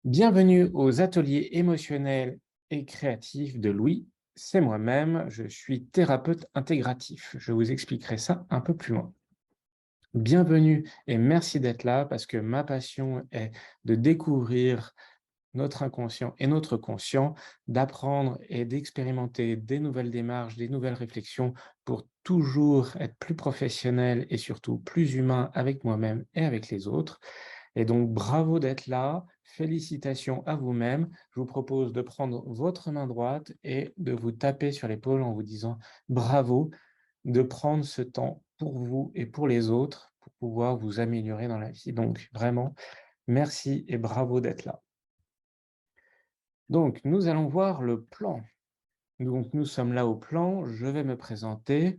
Bienvenue aux ateliers émotionnels et créatifs de Louis. C'est moi-même, je suis thérapeute intégratif. Je vous expliquerai ça un peu plus loin. Bienvenue et merci d'être là parce que ma passion est de découvrir notre inconscient et notre conscient, d'apprendre et d'expérimenter des nouvelles démarches, des nouvelles réflexions pour toujours être plus professionnel et surtout plus humain avec moi-même et avec les autres. Et donc, bravo d'être là. Félicitations à vous-même. Je vous propose de prendre votre main droite et de vous taper sur l'épaule en vous disant bravo, de prendre ce temps pour vous et pour les autres pour pouvoir vous améliorer dans la vie. Donc, vraiment, merci et bravo d'être là. Donc, nous allons voir le plan. Donc, nous sommes là au plan. Je vais me présenter.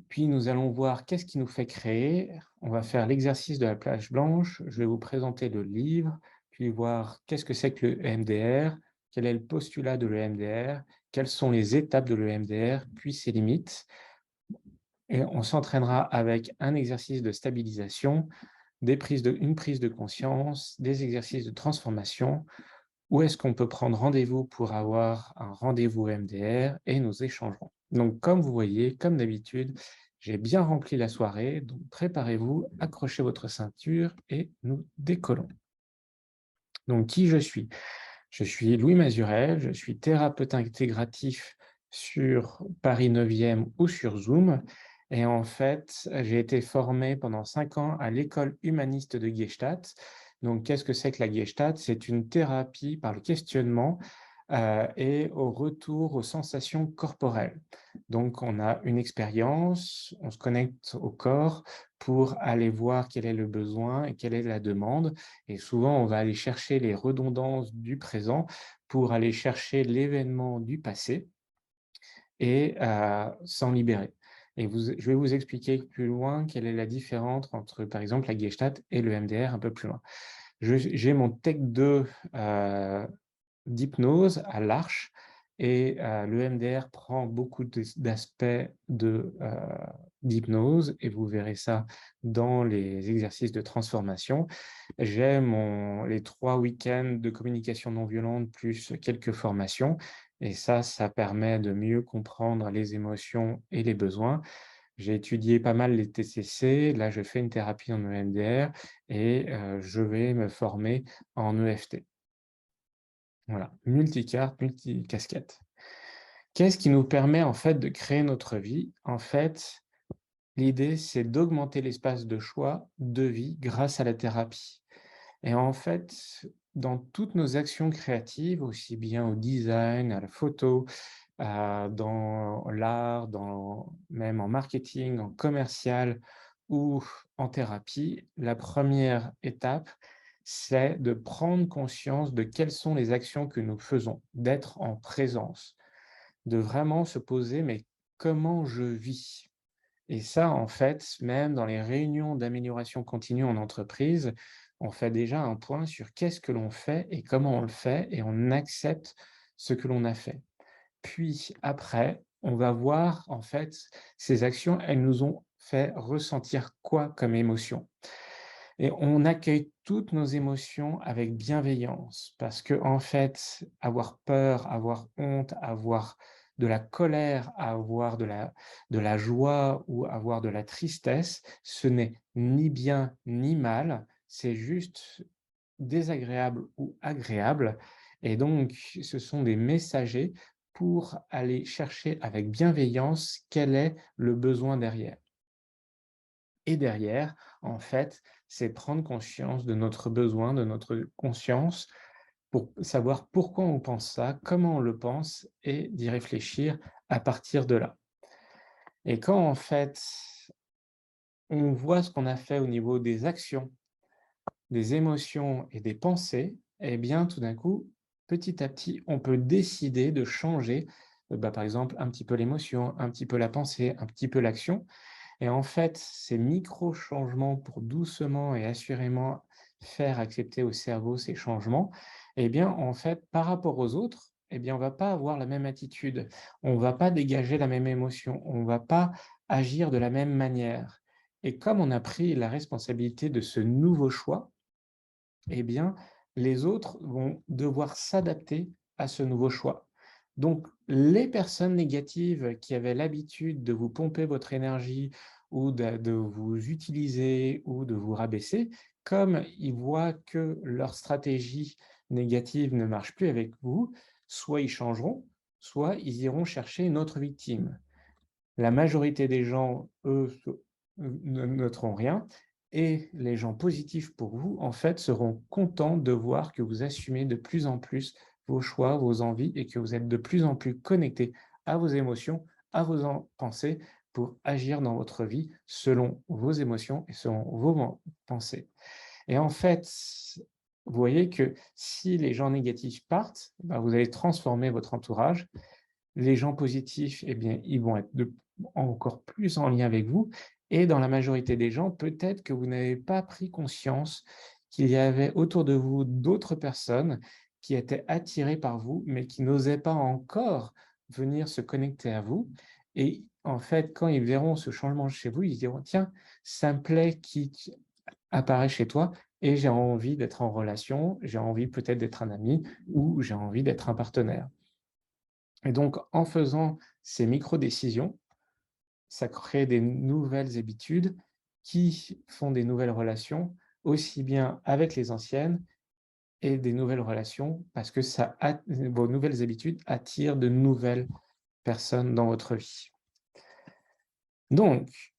Puis nous allons voir qu'est-ce qui nous fait créer. On va faire l'exercice de la page blanche. Je vais vous présenter le livre, puis voir qu'est-ce que c'est que le EMDR, quel est le postulat de l'EMDR, quelles sont les étapes de l'EMDR, puis ses limites. Et on s'entraînera avec un exercice de stabilisation, une prise de conscience, des exercices de transformation. Où est-ce qu'on peut prendre rendez-vous pour avoir un rendez-vous EMDR et nous échangerons. Donc, comme vous voyez, comme d'habitude, j'ai bien rempli la soirée, donc préparez-vous, accrochez votre ceinture et nous décollons. Donc, qui je suis? Je suis Louis Mazurel, je suis thérapeute intégratif sur Paris 9e ou sur Zoom. Et en fait, j'ai été formé pendant 5 ans à l'école humaniste de Gestalt. Donc, qu'est-ce que c'est que la Gestalt? C'est une thérapie par le questionnement et au retour aux sensations corporelles. Donc, on a une expérience, on se connecte au corps pour aller voir quel est le besoin et quelle est la demande. Et souvent, on va aller chercher les redondances du présent pour aller chercher l'événement du passé et s'en libérer. Et je vais vous expliquer plus loin quelle est la différence entre, par exemple, la Gestalt et le MDR un peu plus loin. J'ai mon Tech 2 d'hypnose à l'Arche et le MDR prend beaucoup d'aspects d'hypnose et vous verrez ça dans les exercices de transformation. J'ai les 3 week-ends de communication non violente plus quelques formations et ça permet de mieux comprendre les émotions et les besoins. J'ai étudié pas mal les TCC, là je fais une thérapie en EMDR et je vais me former en EFT. Voilà, multicarte, multicasquette. Qu'est-ce qui nous permet en fait de créer notre vie? En fait, l'idée c'est d'augmenter l'espace de choix de vie grâce à la thérapie. Et en fait, dans toutes nos actions créatives, aussi bien au design, à la photo, dans l'art, même en marketing, en commercial ou en thérapie, la première étape, c'est de prendre conscience de quelles sont les actions que nous faisons, d'être en présence, de vraiment se poser, mais comment je vis? Et ça, en fait, même dans les réunions d'amélioration continue en entreprise, on fait déjà un point sur qu'est-ce que l'on fait et comment on le fait et on accepte ce que l'on a fait. Puis après, on va voir en fait ces actions, elles nous ont fait ressentir quoi comme émotion? Et on accueille toutes nos émotions avec bienveillance parce que en fait, avoir peur, avoir honte, avoir de la colère, avoir de la joie ou avoir de la tristesse, ce n'est ni bien ni mal, c'est juste désagréable ou agréable. Et donc, ce sont des messagers pour aller chercher avec bienveillance quel est le besoin derrière. Et derrière, en fait, c'est prendre conscience de notre besoin, de notre conscience, pour savoir pourquoi on pense ça, comment on le pense et d'y réfléchir à partir de là. Et quand, en fait, on voit ce qu'on a fait au niveau des actions, des émotions et des pensées, eh bien, tout d'un coup, petit à petit, on peut décider de changer, par exemple, un petit peu l'émotion, un petit peu la pensée, un petit peu l'action. Et en fait, ces micro-changements pour doucement et assurément faire accepter au cerveau ces changements, eh bien, en fait, par rapport aux autres, eh bien, on va pas avoir la même attitude, on va pas dégager la même émotion, on va pas agir de la même manière. Et comme on a pris la responsabilité de ce nouveau choix, eh bien, les autres vont devoir s'adapter à ce nouveau choix. Donc, les personnes négatives qui avaient l'habitude de vous pomper votre énergie ou de vous utiliser ou de vous rabaisser, comme ils voient que leur stratégie négative ne marche plus avec vous, soit ils changeront, soit ils iront chercher une autre victime. La majorité des gens, eux, ne noteront rien et les gens positifs pour vous, en fait, seront contents de voir que vous assumez de plus en plus vos choix, vos envies et que vous êtes de plus en plus connecté à vos émotions, à vos pensées pour agir dans votre vie selon vos émotions et selon vos pensées. Et en fait, vous voyez que si les gens négatifs partent, ben, vous allez transformer votre entourage. Les gens positifs, eh bien, ils vont être encore plus en lien avec vous et dans la majorité des gens, peut-être que vous n'avez pas pris conscience qu'il y avait autour de vous d'autres personnes qui étaient attirées par vous, mais qui n'osaient pas encore venir se connecter à vous et en fait, quand ils verront ce changement chez vous, ils se diront: «Tiens, ça me plaît qui apparaît chez toi et j'ai envie d'être en relation, j'ai envie peut-être d'être un ami ou j'ai envie d'être un partenaire». Et donc, en faisant ces micro-décisions, ça crée des nouvelles habitudes qui font des nouvelles relations, aussi bien avec les anciennes et des nouvelles relations, parce que vos nouvelles habitudes attirent de nouvelles personnes dans votre vie. Donc,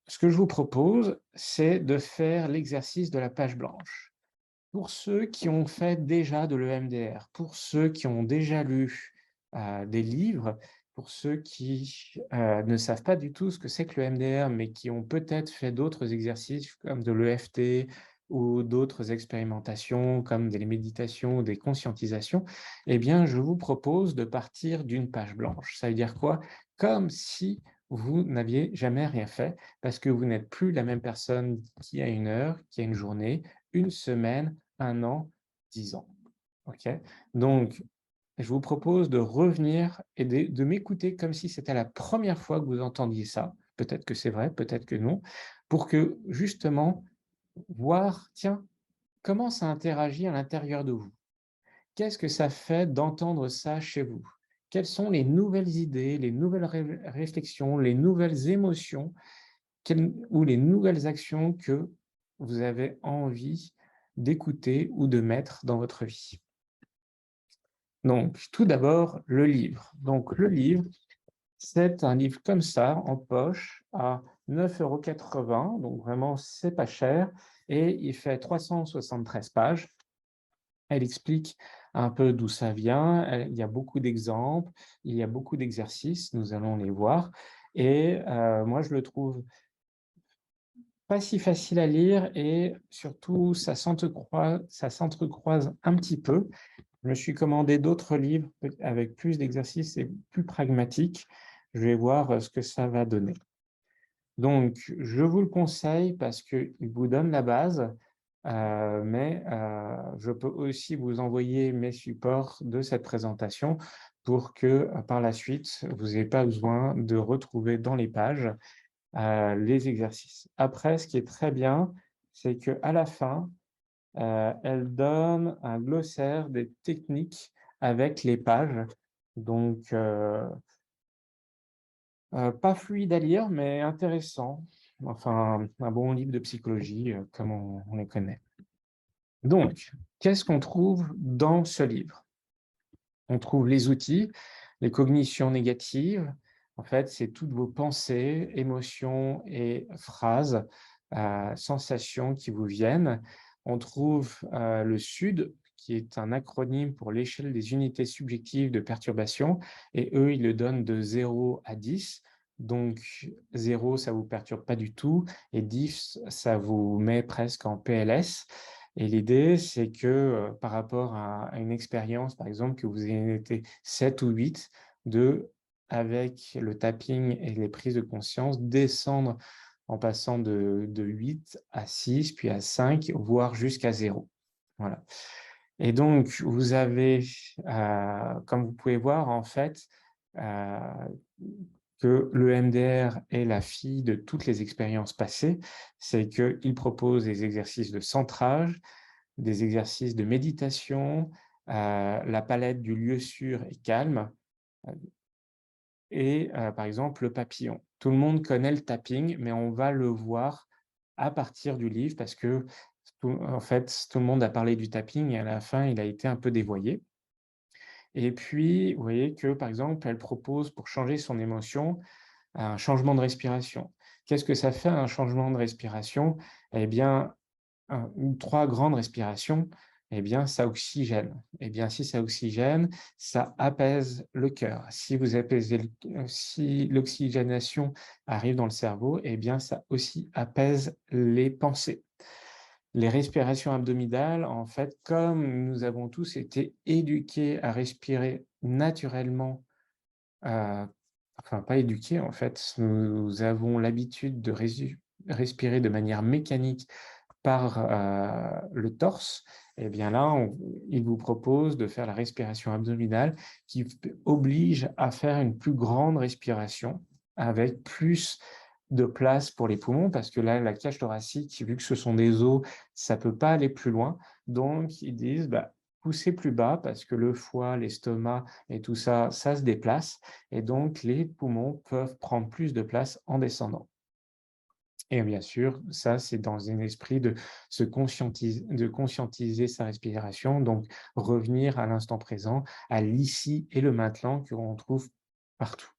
ce que je vous propose, c'est de faire l'exercice de la page blanche. Pour ceux qui ont fait déjà de l'EMDR, pour ceux qui ont déjà lu des livres, pour ceux qui ne savent pas du tout ce que c'est que l'EMDR, mais qui ont peut-être fait d'autres exercices comme de l'EFT ou d'autres expérimentations comme des méditations ou des conscientisations, eh bien, je vous propose de partir d'une page blanche. Ça veut dire quoi? Comme si vous n'aviez jamais rien fait, parce que vous n'êtes plus la même personne qui a une heure, qui a une journée, une semaine, 1 an, 10 ans. OK? Donc, je vous propose de revenir et de m'écouter comme si c'était la première fois que vous entendiez ça. Peut-être que c'est vrai, peut-être que non, pour que justement voir, tiens, comment ça interagit à l'intérieur de vous? Qu'est-ce que ça fait d'entendre ça chez vous? Quelles sont les nouvelles idées, les nouvelles réflexions, les nouvelles émotions ou les nouvelles actions que vous avez envie d'écouter ou de mettre dans votre vie? Donc, tout d'abord, le livre. Donc, le livre, c'est un livre comme ça, en poche, à 9,80 €, donc vraiment, c'est pas cher et il fait 373 pages. Elle explique un peu d'où ça vient, il y a beaucoup d'exemples, il y a beaucoup d'exercices, nous allons les voir et moi, je le trouve pas si facile à lire et surtout ça s'entrecroise un petit peu. Je me suis commandé d'autres livres avec plus d'exercices et plus pragmatiques. Je vais voir, ce que ça va donner. Donc je vous le conseille parce qu'il vous donne la base, mais je peux aussi vous envoyer mes supports de cette présentation pour que, par la suite, vous n'ayez pas besoin de retrouver dans les pages les exercices. Après, ce qui est très bien, c'est qu'à la fin, elle donne un glossaire des techniques avec les pages. Donc, pas fluide à lire, mais intéressant. Enfin, un bon livre de psychologie, comme on les connaît. Donc, qu'est-ce qu'on trouve dans ce livre? On trouve les outils, les cognitions négatives. En fait, c'est toutes vos pensées, émotions et phrases, sensations qui vous viennent. On trouve, le SUD, qui est un acronyme pour l'échelle des unités subjectives de perturbation et eux, ils le donnent de 0 à 10. Donc 0, ça vous perturbe pas du tout et 10, ça vous met presque en PLS. Et l'idée, c'est que, par rapport à une expérience, par exemple, que vous ayez été 7 ou 8, avec le tapping et les prises de conscience, descendre en passant de 8 à 6, puis à 5, voire jusqu'à 0. Voilà. Et donc vous avez, comme vous pouvez voir, en fait, heu, que l'EMDR est la fille de toutes les expériences passées. C'est qu'il propose des exercices de centrage, des exercices de méditation, la palette du lieu sûr et calme, heu et par exemple, le papillon. Tout le monde connaît le tapping, mais on va le voir à partir du livre parce que en fait, tout le monde a parlé du tapping et à la fin, il a été un peu dévoyé. Et puis, vous voyez que, par exemple, elle propose pour changer son émotion, un changement de respiration. Qu'est-ce que ça fait un changement de respiration? Eh bien, 1 ou 3 grandes respirations, eh bien, ça oxygène. Eh bien, si ça oxygène, ça apaise le cœur. Si vous apaisez si l'oxygénation arrive dans le cerveau, eh bien, ça aussi apaise les pensées. Les respirations abdominales, en fait, comme nous avons tous été éduqués à respirer naturellement, heu, enfin pas éduqués en fait, nous avons l'habitude de respirer de manière mécanique par, le torse, et bien là, il vous propose de faire la respiration abdominale qui oblige à faire une plus grande respiration avec plus de place pour les poumons parce que là, la cage thoracique, vu que ce sont des os, ça peut pas aller plus loin. Donc ils disent: «Bah, poussez plus bas parce que le foie, l'estomac et tout ça, ça se déplace et donc les poumons peuvent prendre plus de place en descendant». Et bien sûr, ça, c'est dans un esprit de de conscientiser sa respiration, donc revenir à l'instant présent, à l'ici et le maintenant que l'on trouve partout.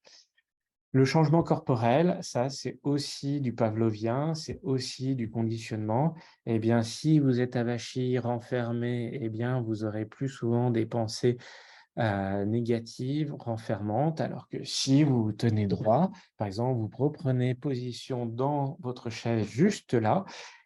Le changement corporel, ça, c'est aussi du pavlovien, c'est aussi du conditionnement. Eh bien, si vous êtes avachi, renfermé, eh bien, vous aurez plus souvent des pensées négative, renfermante, alors que si vous vous tenez droit, par exemple, vous reprenez position dans votre chaise juste là,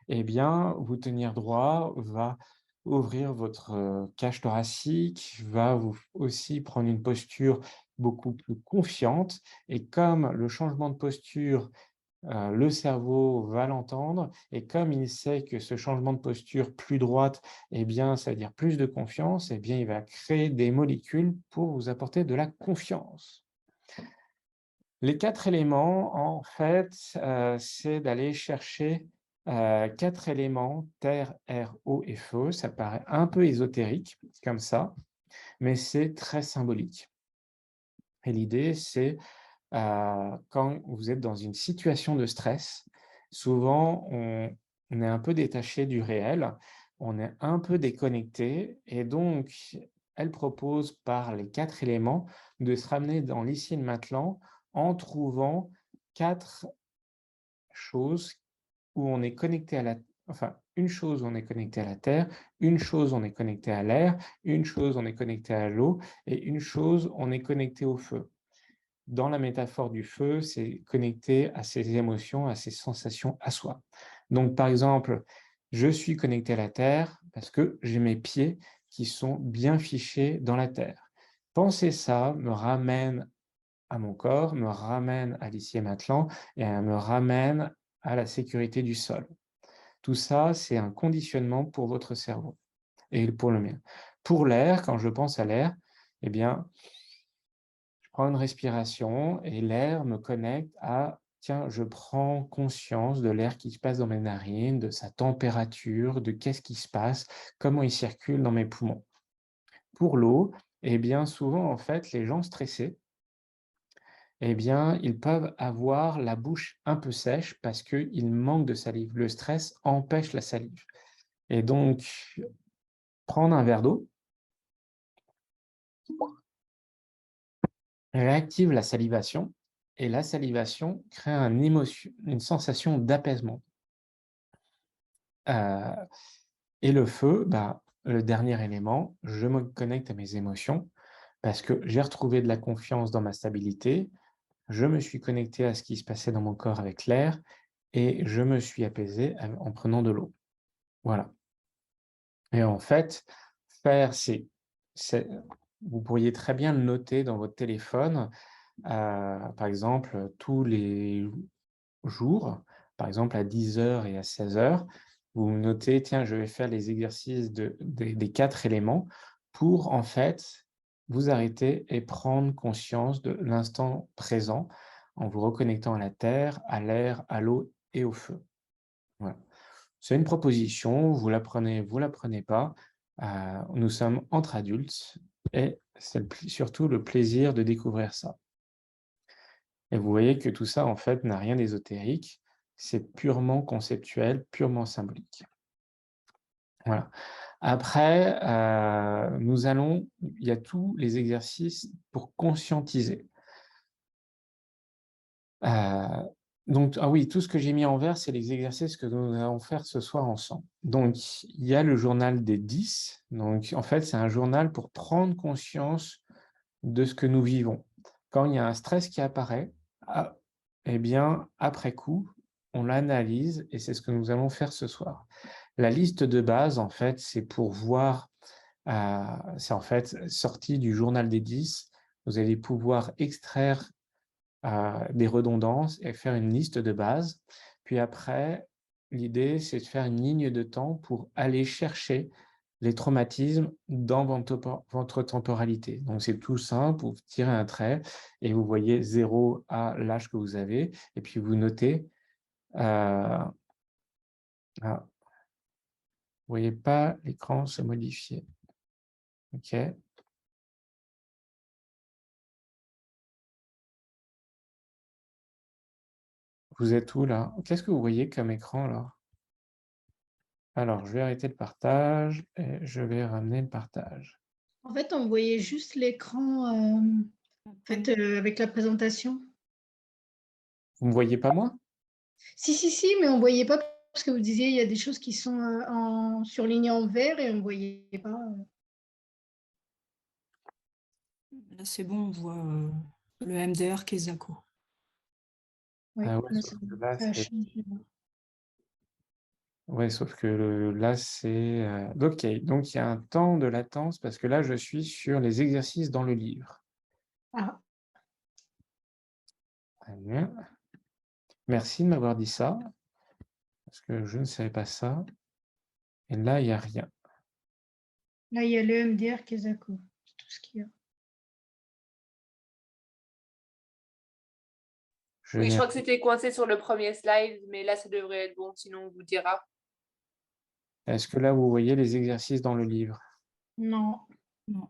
eh bien, vous tenir droit va ouvrir votre, cage thoracique, va vous aussi prendre une posture beaucoup plus confiante et comme le changement de posture le cerveau va l'entendre et comme il sait que ce changement de posture plus droite, eh bien, ça veut dire plus de confiance, eh bien, il va créer des molécules pour vous apporter de la confiance. Les 4 éléments, en fait, c'est d'aller chercher, 4 éléments, terre, air, eau et feu. Ça paraît un peu ésotérique comme ça, mais c'est très symbolique et l'idée, c'est quand vous êtes dans une situation de stress, souvent on est un peu détaché du réel, on est un peu déconnecté et donc elle propose par les 4 éléments de se ramener dans l'ici et le maintenant en trouvant 4 choses où on est connecté à la enfin, une chose où on est connecté à la terre, une chose on est connecté à l'air, une chose on est connecté à l'eau et une chose on est connecté au feu. Dans la métaphore du feu, c'est connecté à ses émotions, à ses sensations, à soi. Donc, par exemple, je suis connecté à la terre parce que j'ai mes pieds qui sont bien fichés dans la terre. Penser ça me ramène à mon corps, me ramène à l'ici et maintenant et me ramène à la sécurité du sol. Tout ça, c'est un conditionnement pour votre cerveau et pour le mien. Pour l'air, quand je pense à l'air, eh bien, je prends une respiration et l'air me connecte à, tiens, je prends conscience de l'air qui se passe dans mes narines, de sa température, de qu'est-ce qui se passe, comment il circule dans mes poumons. Pour l'eau, eh bien, souvent, en fait, les gens stressés, eh bien, ils peuvent avoir la bouche un peu sèche parce qu'ils manquent de salive. Le stress empêche la salive. Et donc, prendre un verre d'eau réactive la salivation et la salivation crée une sensation d'apaisement. Heu et le feu, bah, le dernier élément, je me connecte à mes émotions parce que j'ai retrouvé de la confiance dans ma stabilité, je me suis connecté à ce qui se passait dans mon corps avec l'air et je me suis apaisé en prenant de l'eau. Voilà et en fait, faire c'est vous pourriez très bien le noter dans votre téléphone, par exemple, tous les jours, par exemple à 10 heures et à 16 heures, vous notez: «Tiens, je vais faire les exercices des 4 éléments» pour en fait vous arrêter et prendre conscience de l'instant présent en vous reconnectant à la terre, à l'air, à l'eau et au feu. Voilà. C'est une proposition, vous la prenez pas. Nous sommes entre adultes et c'est surtout le plaisir de découvrir ça. Et vous voyez que tout ça, en fait, n'a rien d'ésotérique, c'est purement conceptuel, purement symbolique. Voilà. Après, il y a tous les exercices pour conscientiser. Heu, donc ah oui, tout ce que j'ai mis en vert, c'est les exercices que nous allons faire ce soir ensemble. Donc il y a le journal des 10. Donc en fait, c'est un journal pour prendre conscience de ce que nous vivons. Quand il y a un stress qui apparaît, ah, eh bien, après coup, on l'analyse et c'est ce que nous allons faire ce soir. La liste de base, en fait, c'est pour voir, c'est en fait sorti du journal des 10. Vous allez pouvoir extraire des redondances et faire une liste de base. Puis après, l'idée, c'est de faire une ligne de temps pour aller chercher les traumatismes dans votre temporalité. Donc, c'est tout simple, vous tirez un trait et vous voyez 0 à l'âge que vous avez et puis vous notez, ah, vous voyez pas l'écran se modifier. OK. Vous êtes où là? Qu'est-ce que vous voyez comme écran là? Alors, je vais arrêter le partage et je vais ramener le partage. En fait, on voyait juste l'écran, avec la présentation. Vous me voyez pas moi? Si, si, si, mais on voyait pas parce que vous disiez, il y a des choses qui sont, en surlignées en vert et on voyait pas, Là, c'est bon, on voit, le MDR Kezako. oui, Ah ouais, là, sauf que là, ça a c'est changé, là. ouais, sauf que là, c'est OK, donc il y a un temps de latence parce que là, je suis sur les exercices dans le livre. Ah, Très bien. Merci de m'avoir dit ça, parce que je ne savais pas ça et là, il y a rien. là, il y a le MDR Kezako, c'est tout ce qu'il y a. Je Oui, je n'ai crois que c'était coincé sur le premier slide, mais là, ça devrait être bon, sinon on vous dira. Est-ce que là, vous voyez les exercices dans le livre? Non, Non.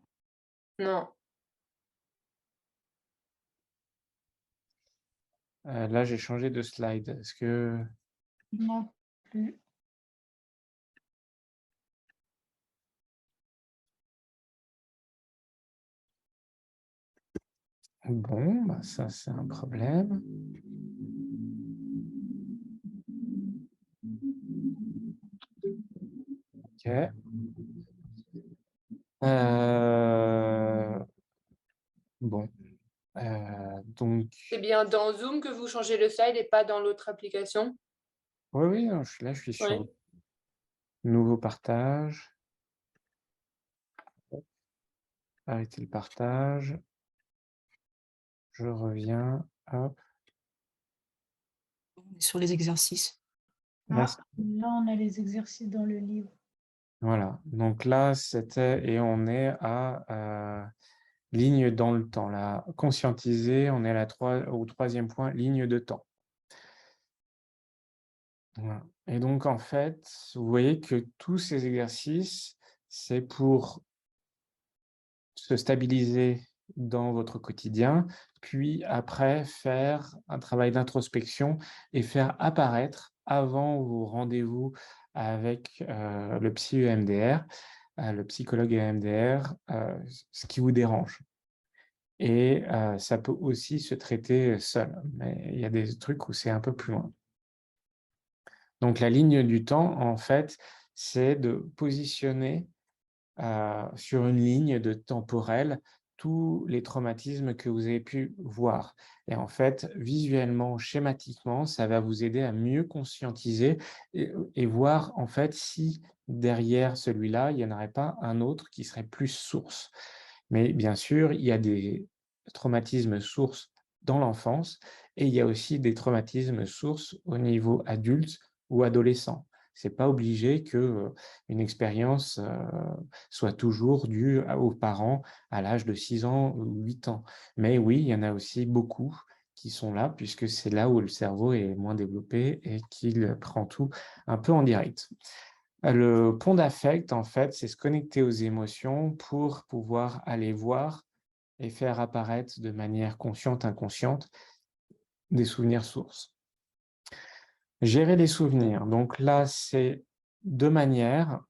Non. Là, j'ai changé de slide. Est-ce que non plus. bon, bah, ça, c'est un problème. OK. Bon, donc C'est bien dans Zoom que vous changez le slide et pas dans l'autre application? oui, oui, non, je suis sur Oui. nouveau partage. Arrêter le partage. Je reviens, hop, On est sur les exercices. là, Ah, là, on a les exercices dans le livre. voilà. Donc là, c'était et on est à, ligne dans le temps, là. Conscientiser, on est à au 3e point, ligne de temps. Voilà et donc en fait, vous voyez que tous ces exercices, c'est pour se stabiliser dans votre quotidien, puis après faire un travail d'introspection et faire apparaître avant vos rendez-vous avec, le psy EMDR, le psychologue EMDR, ce qui vous dérange et ça peut aussi se traiter seul, mais il y a des trucs où c'est un peu plus loin. Donc la ligne du temps, en fait, c'est de positionner sur une ligne de temporelle tous les traumatismes que vous avez pu voir. Et en fait, visuellement, schématiquement, ça va vous aider à mieux conscientiser et voir en fait si derrière celui-là, il n'y en aurait pas un autre qui serait plus source. Mais bien sûr, il y a des traumatismes sources dans l'enfance et il y a aussi des traumatismes sources au niveau adulte ou adolescent. C'est pas obligé que, une expérience, soit toujours due aux parents à l'âge de 6 ans ou 8 ans. Mais oui, il y en a aussi beaucoup qui sont là, puisque c'est là où le cerveau est moins développé et qu'il prend tout un peu en direct. Le pont d'affect, en fait, c'est se connecter aux émotions pour pouvoir aller voir et faire apparaître de manière consciente, inconsciente, des souvenirs sources. Gérer les souvenirs. Donc là, c'est deux manières.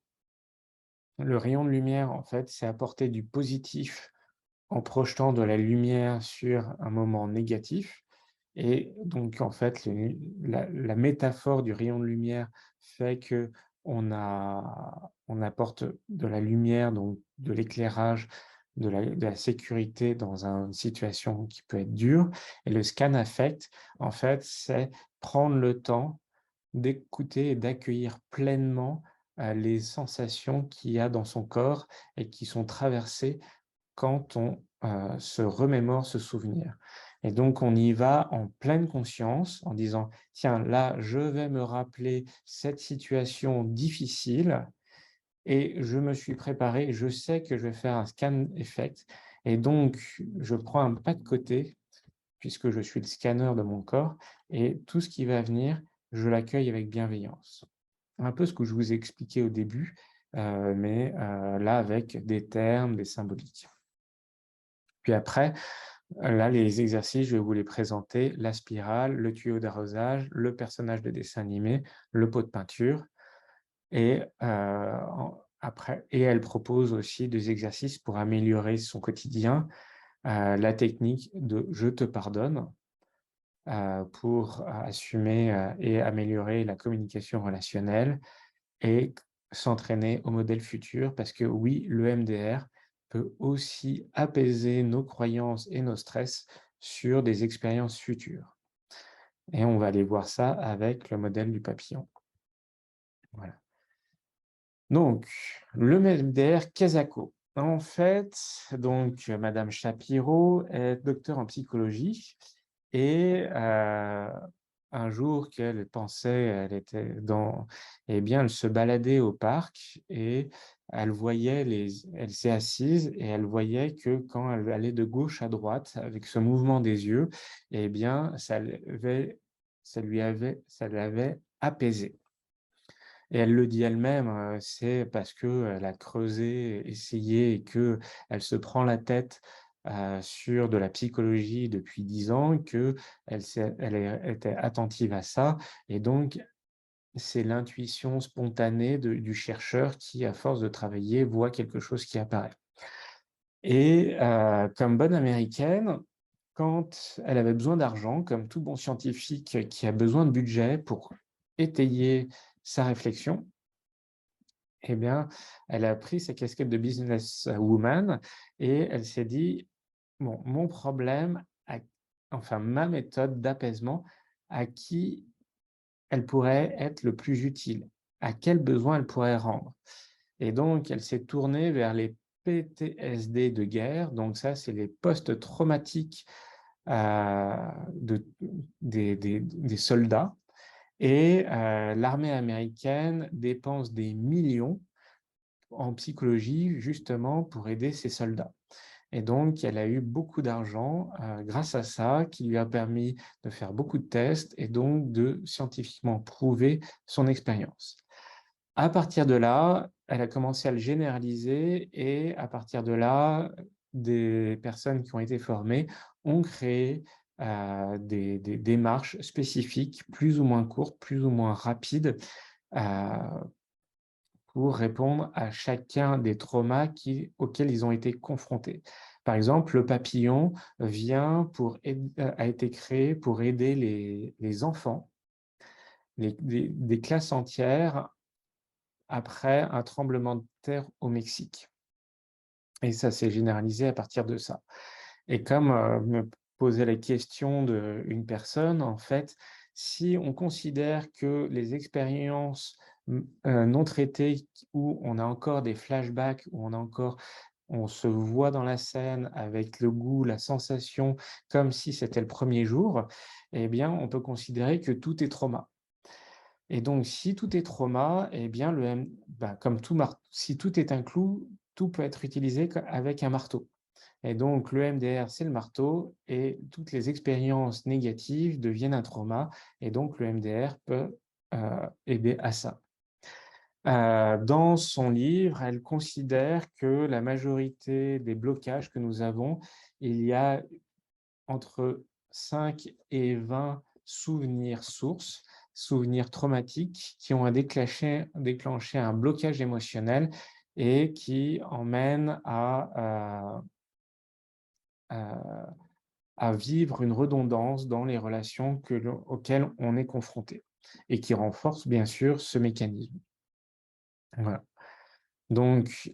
Le rayon de lumière, en fait, c'est apporter du positif en projetant de la lumière sur un moment négatif. Et donc, en fait, la métaphore du rayon de lumière fait que on apporte de la lumière, donc de l'éclairage, de la sécurité dans une situation qui peut être dure. Et le scan affect, en fait, c'est prendre le temps d'écouter et d'accueillir pleinement les sensations qu'il y a dans son corps et qui sont traversées quand on se remémore ce souvenir. Et donc, on y va en pleine conscience, en disant, tiens, là, je vais me rappeler cette situation difficile et je me suis préparé, je sais que je vais faire un scan effect. Et donc, je prends un pas de côté, puisque je suis le scanner de mon corps, et tout ce qui va venir, je l'accueille avec bienveillance. Un peu ce que je vous ai expliqué au début, mais là, avec des termes, des symboliques. Puis après, là, les exercices, je vais vous les présenter, la spirale, le tuyau d'arrosage, le personnage de dessin animé, le pot de peinture. Et après, elle propose aussi des exercices pour améliorer son quotidien, la technique de « je te pardonne », pour assumer et améliorer la communication relationnelle et s'entraîner au modèle futur, parce que oui, le MDR peut aussi apaiser nos croyances et nos stress sur des expériences futures. Et on va aller voir ça avec le modèle du papillon. Voilà. Donc, le MDR Kazako. En fait, donc, Madame Shapiro est docteure en psychologie et un jour qu'elle pensait, elle était eh bien, elle se baladait au parc et elle s'est assise et elle voyait que quand elle allait de gauche à droite avec ce mouvement des yeux, eh bien, ça l'avait apaisée. Et elle le dit elle-même, c'est parce qu'elle a creusé, essayé et qu'elle se prend la tête sur de la psychologie depuis 10 ans, qu'elle était attentive à ça. Et donc, c'est l'intuition spontanée du chercheur qui, à force de travailler, voit quelque chose qui apparaît. Et comme bonne américaine, quand elle avait besoin d'argent, comme tout bon scientifique qui a besoin de budget pour étayer sa réflexion, eh bien, elle a pris sa casquette de businesswoman et elle s'est dit, bon, mon problème, enfin ma méthode d'apaisement, à qui elle pourrait être le plus utile, à quel besoin elle pourrait rendre. Et donc, elle s'est tournée vers les PTSD de guerre, donc ça, c'est les post-traumatiques des soldats. Et l'armée américaine dépense des millions en psychologie justement pour aider ces soldats. Et donc, elle a eu beaucoup d'argent grâce à ça, qui lui a permis de faire beaucoup de tests et donc de scientifiquement prouver son expérience. À partir de là, elle a commencé à le généraliser et à partir de là, des personnes qui ont été formées ont créé des démarches spécifiques, plus ou moins courtes, plus ou moins rapides, pour répondre à chacun des traumas auxquels ils ont été confrontés. Par exemple, le papillon a été créé pour aider les enfants, des classes entières, après un tremblement de terre au Mexique. Et ça s'est généralisé à partir de ça. Et comme me posait la question d'une personne, en fait, si on considère que les expériences non traitées, où on a encore des flashbacks, où on se voit dans la scène avec le goût, la sensation, comme si c'était le premier jour, eh bien, on peut considérer que tout est trauma. Et donc, si tout est trauma, eh bien, comme si tout est un clou, tout peut être utilisé avec un marteau. Et donc, le MDR, c'est le marteau et toutes les expériences négatives deviennent un trauma. Et donc, le MDR peut aider à ça. Dans son livre, elle considère que la majorité des blocages que nous avons, il y a entre 5 et 20 souvenirs sources, souvenirs traumatiques qui ont déclenché un blocage émotionnel et qui emmènent à vivre une redondance dans les relations auxquelles on est confronté et qui renforce bien sûr ce mécanisme. Voilà. Donc,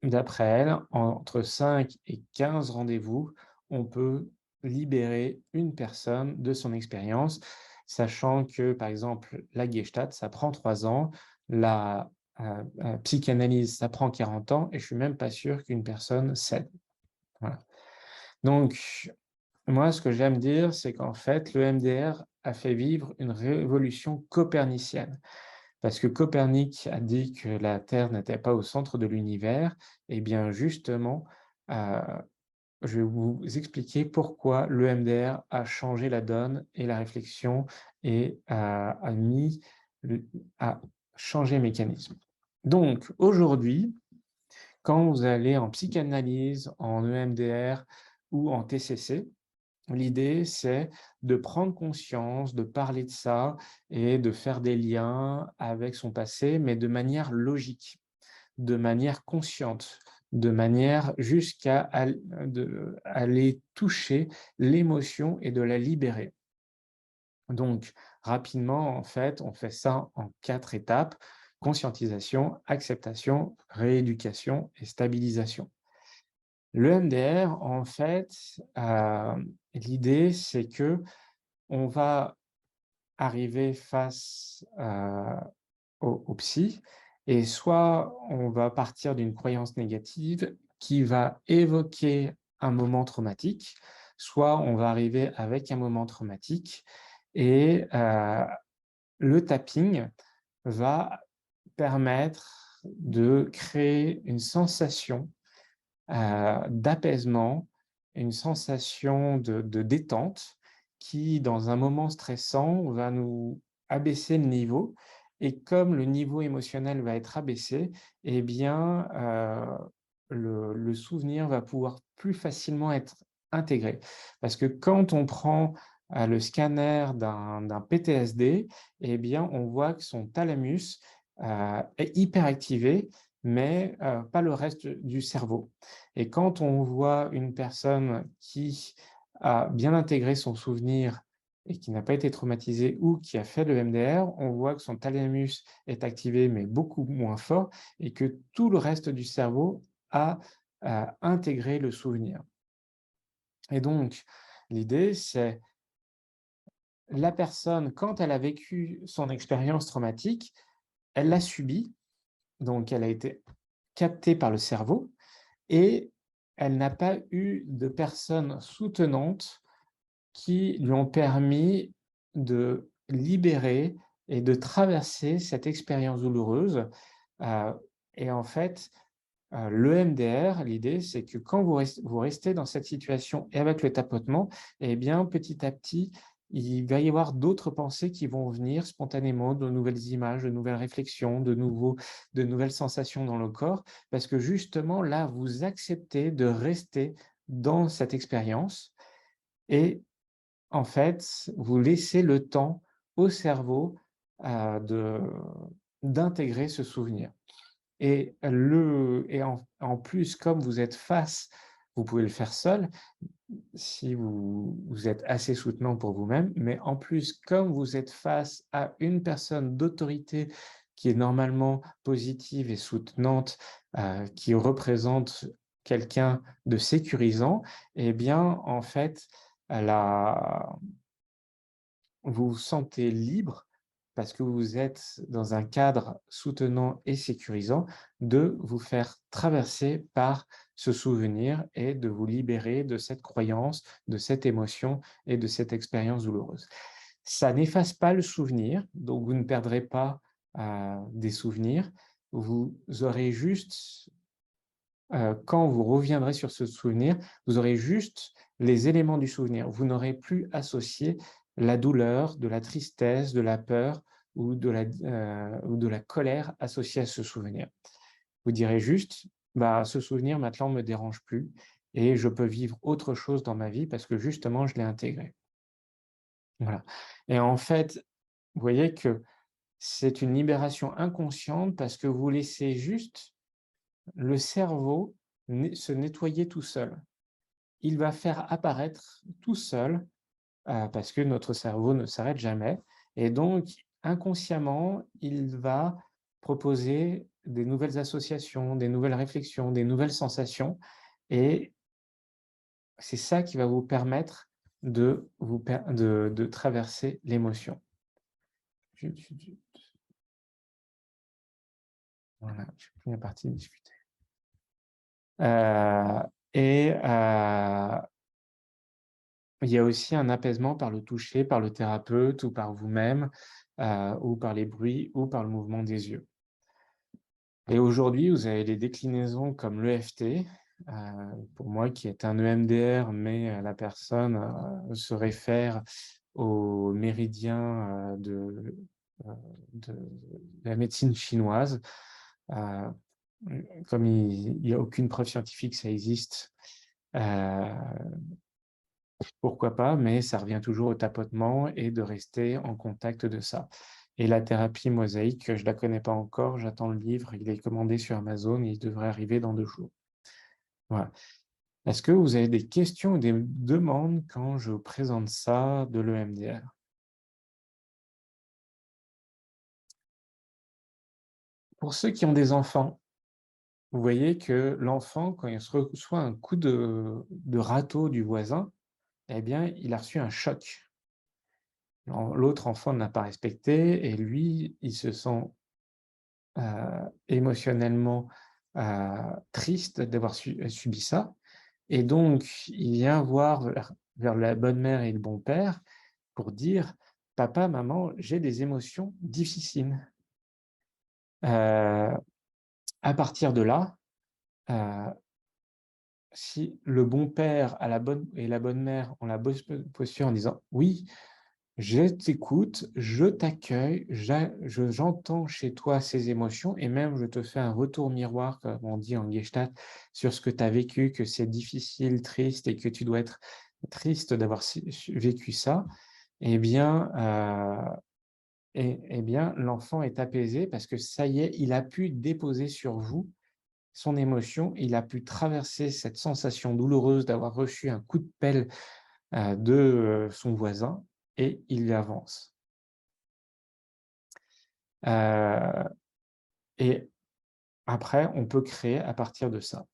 d'après elle, entre 5 et 15 rendez-vous, on peut libérer une personne de son expérience, sachant que, par exemple, la Gestalt, ça prend 3 ans, la psychanalyse, ça prend 40 ans, et je suis même pas sûr qu'une personne cède. Voilà. Donc, moi, ce que j'aime dire, c'est qu'en fait, le MDR a fait vivre une révolution copernicienne. Parce que Copernic a dit que la Terre n'était pas au centre de l'univers, et bien justement, je vais vous expliquer pourquoi le MDR a changé la donne et la réflexion et a changé le mécanisme. Donc aujourd'hui, quand vous allez en psychanalyse, en EMDR ou en TCC, l'idée, c'est de prendre conscience, de parler de ça et de faire des liens avec son passé, mais de manière logique, de manière consciente, de manière jusqu'à aller toucher l'émotion et de la libérer. Donc, rapidement, en fait, on fait ça en 4 étapes: conscientisation, acceptation, rééducation et stabilisation. Le MDR, en fait, l'idée, c'est que on va arriver face au psy et soit on va partir d'une croyance négative qui va évoquer un moment traumatique, soit on va arriver avec un moment traumatique et le tapping va permettre de créer une sensation d'apaisement, une sensation de détente qui, dans un moment stressant, va nous abaisser le niveau et comme le niveau émotionnel va être abaissé, eh bien, le souvenir va pouvoir plus facilement être intégré. Parce que quand on prend, le scanner d'un PTSD, eh bien, on voit que son thalamus, est hyperactivé, mais pas le reste du cerveau. Et quand on voit une personne qui a bien intégré son souvenir et qui n'a pas été traumatisée ou qui a fait le MDR, on voit que son thalamus est activé, mais beaucoup moins fort, et que tout le reste du cerveau a intégré le souvenir. Et donc, l'idée, c'est la personne, quand elle a vécu son expérience traumatique, elle l'a subie, donc elle a été captée par le cerveau, et elle n'a pas eu de personnes soutenantes qui lui ont permis de libérer et de traverser cette expérience douloureuse. Heu et en fait, le MDR, l'idée, c'est que quand vous restez dans cette situation et avec le tapotement, eh bien, petit à petit, il va y avoir d'autres pensées qui vont venir spontanément, de nouvelles images, de nouvelles réflexions, de nouvelles sensations dans le corps, parce que justement, là, vous acceptez de rester dans cette expérience et en fait, vous laissez le temps au cerveau, de d'intégrer ce souvenir. En plus, comme vous êtes face, vous pouvez le faire seul, si vous êtes assez soutenant pour vous-même, mais en plus, comme vous êtes face à une personne d'autorité qui est normalement positive et soutenante, qui représente quelqu'un de sécurisant, eh bien, en fait, la vous vous sentez libre, parce que vous êtes dans un cadre soutenant et sécurisant, de vous faire traverser par ce souvenir et de vous libérer de cette croyance, de cette émotion et de cette expérience douloureuse. Ça n'efface pas le souvenir, donc vous ne perdrez pas, des souvenirs. Vous aurez juste quand vous reviendrez sur ce souvenir, vous aurez juste les éléments du souvenir. Vous n'aurez plus associé la douleur, de la tristesse, de la peur ou de la colère associée à ce souvenir. Vous direz juste, bah, ce souvenir maintenant ne me dérange plus et je peux vivre autre chose dans ma vie parce que justement, je l'ai intégré. Voilà. Et en fait, vous voyez que c'est une libération inconsciente parce que vous laissez juste le cerveau se nettoyer tout seul. Il va faire apparaître tout seul, parce que notre cerveau ne s'arrête jamais et donc inconsciemment, il va proposer des nouvelles associations, des nouvelles réflexions, des nouvelles sensations et c'est ça qui va vous permettre de traverser l'émotion. Voilà, je suis plus la partie discuter. Et il y a aussi un apaisement par le toucher, par le thérapeute ou par vous-même, ou par les bruits ou par le mouvement des yeux. Et aujourd'hui, vous avez des déclinaisons comme l'EFT, pour moi qui est un EMDR, mais la personne se réfère au méridien de la médecine chinoise. Comme il n'y a aucune preuve scientifique que ça existe, pourquoi pas, mais ça revient toujours au tapotement et de rester en contact de ça. Et la thérapie mosaïque, je ne la connais pas encore, j'attends le livre, il est commandé sur Amazon et il devrait arriver dans 2 jours. Voilà. Est-ce que vous avez des questions ou des demandes quand je vous présente ça de l'EMDR? Pour ceux qui ont des enfants, vous voyez que l'enfant, quand il reçoit un coup de râteau du voisin, eh bien, il a reçu un choc. L'autre enfant ne l'a pas respecté et lui, il se sent émotionnellement triste d'avoir subi ça. Et donc, il vient voir vers la bonne mère et le bon père pour dire: «Papa, maman, j'ai des émotions difficiles». À partir de là, heu, si le bon père a la bonne et la bonne mère ont la bonne posture en disant: «Oui, je t'écoute, je t'accueille, j'entends chez toi ces émotions et même je te fais un retour miroir, comme on dit en Gestalt, sur ce que tu as vécu, que c'est difficile, triste et que tu dois être triste d'avoir vécu ça». Eh bien, l'enfant est apaisé parce que ça y est, il a pu déposer sur vous son émotion, il a pu traverser cette sensation douloureuse d'avoir reçu un coup de pelle de son voisin et il avance. Et après, on peut créer à partir de ça.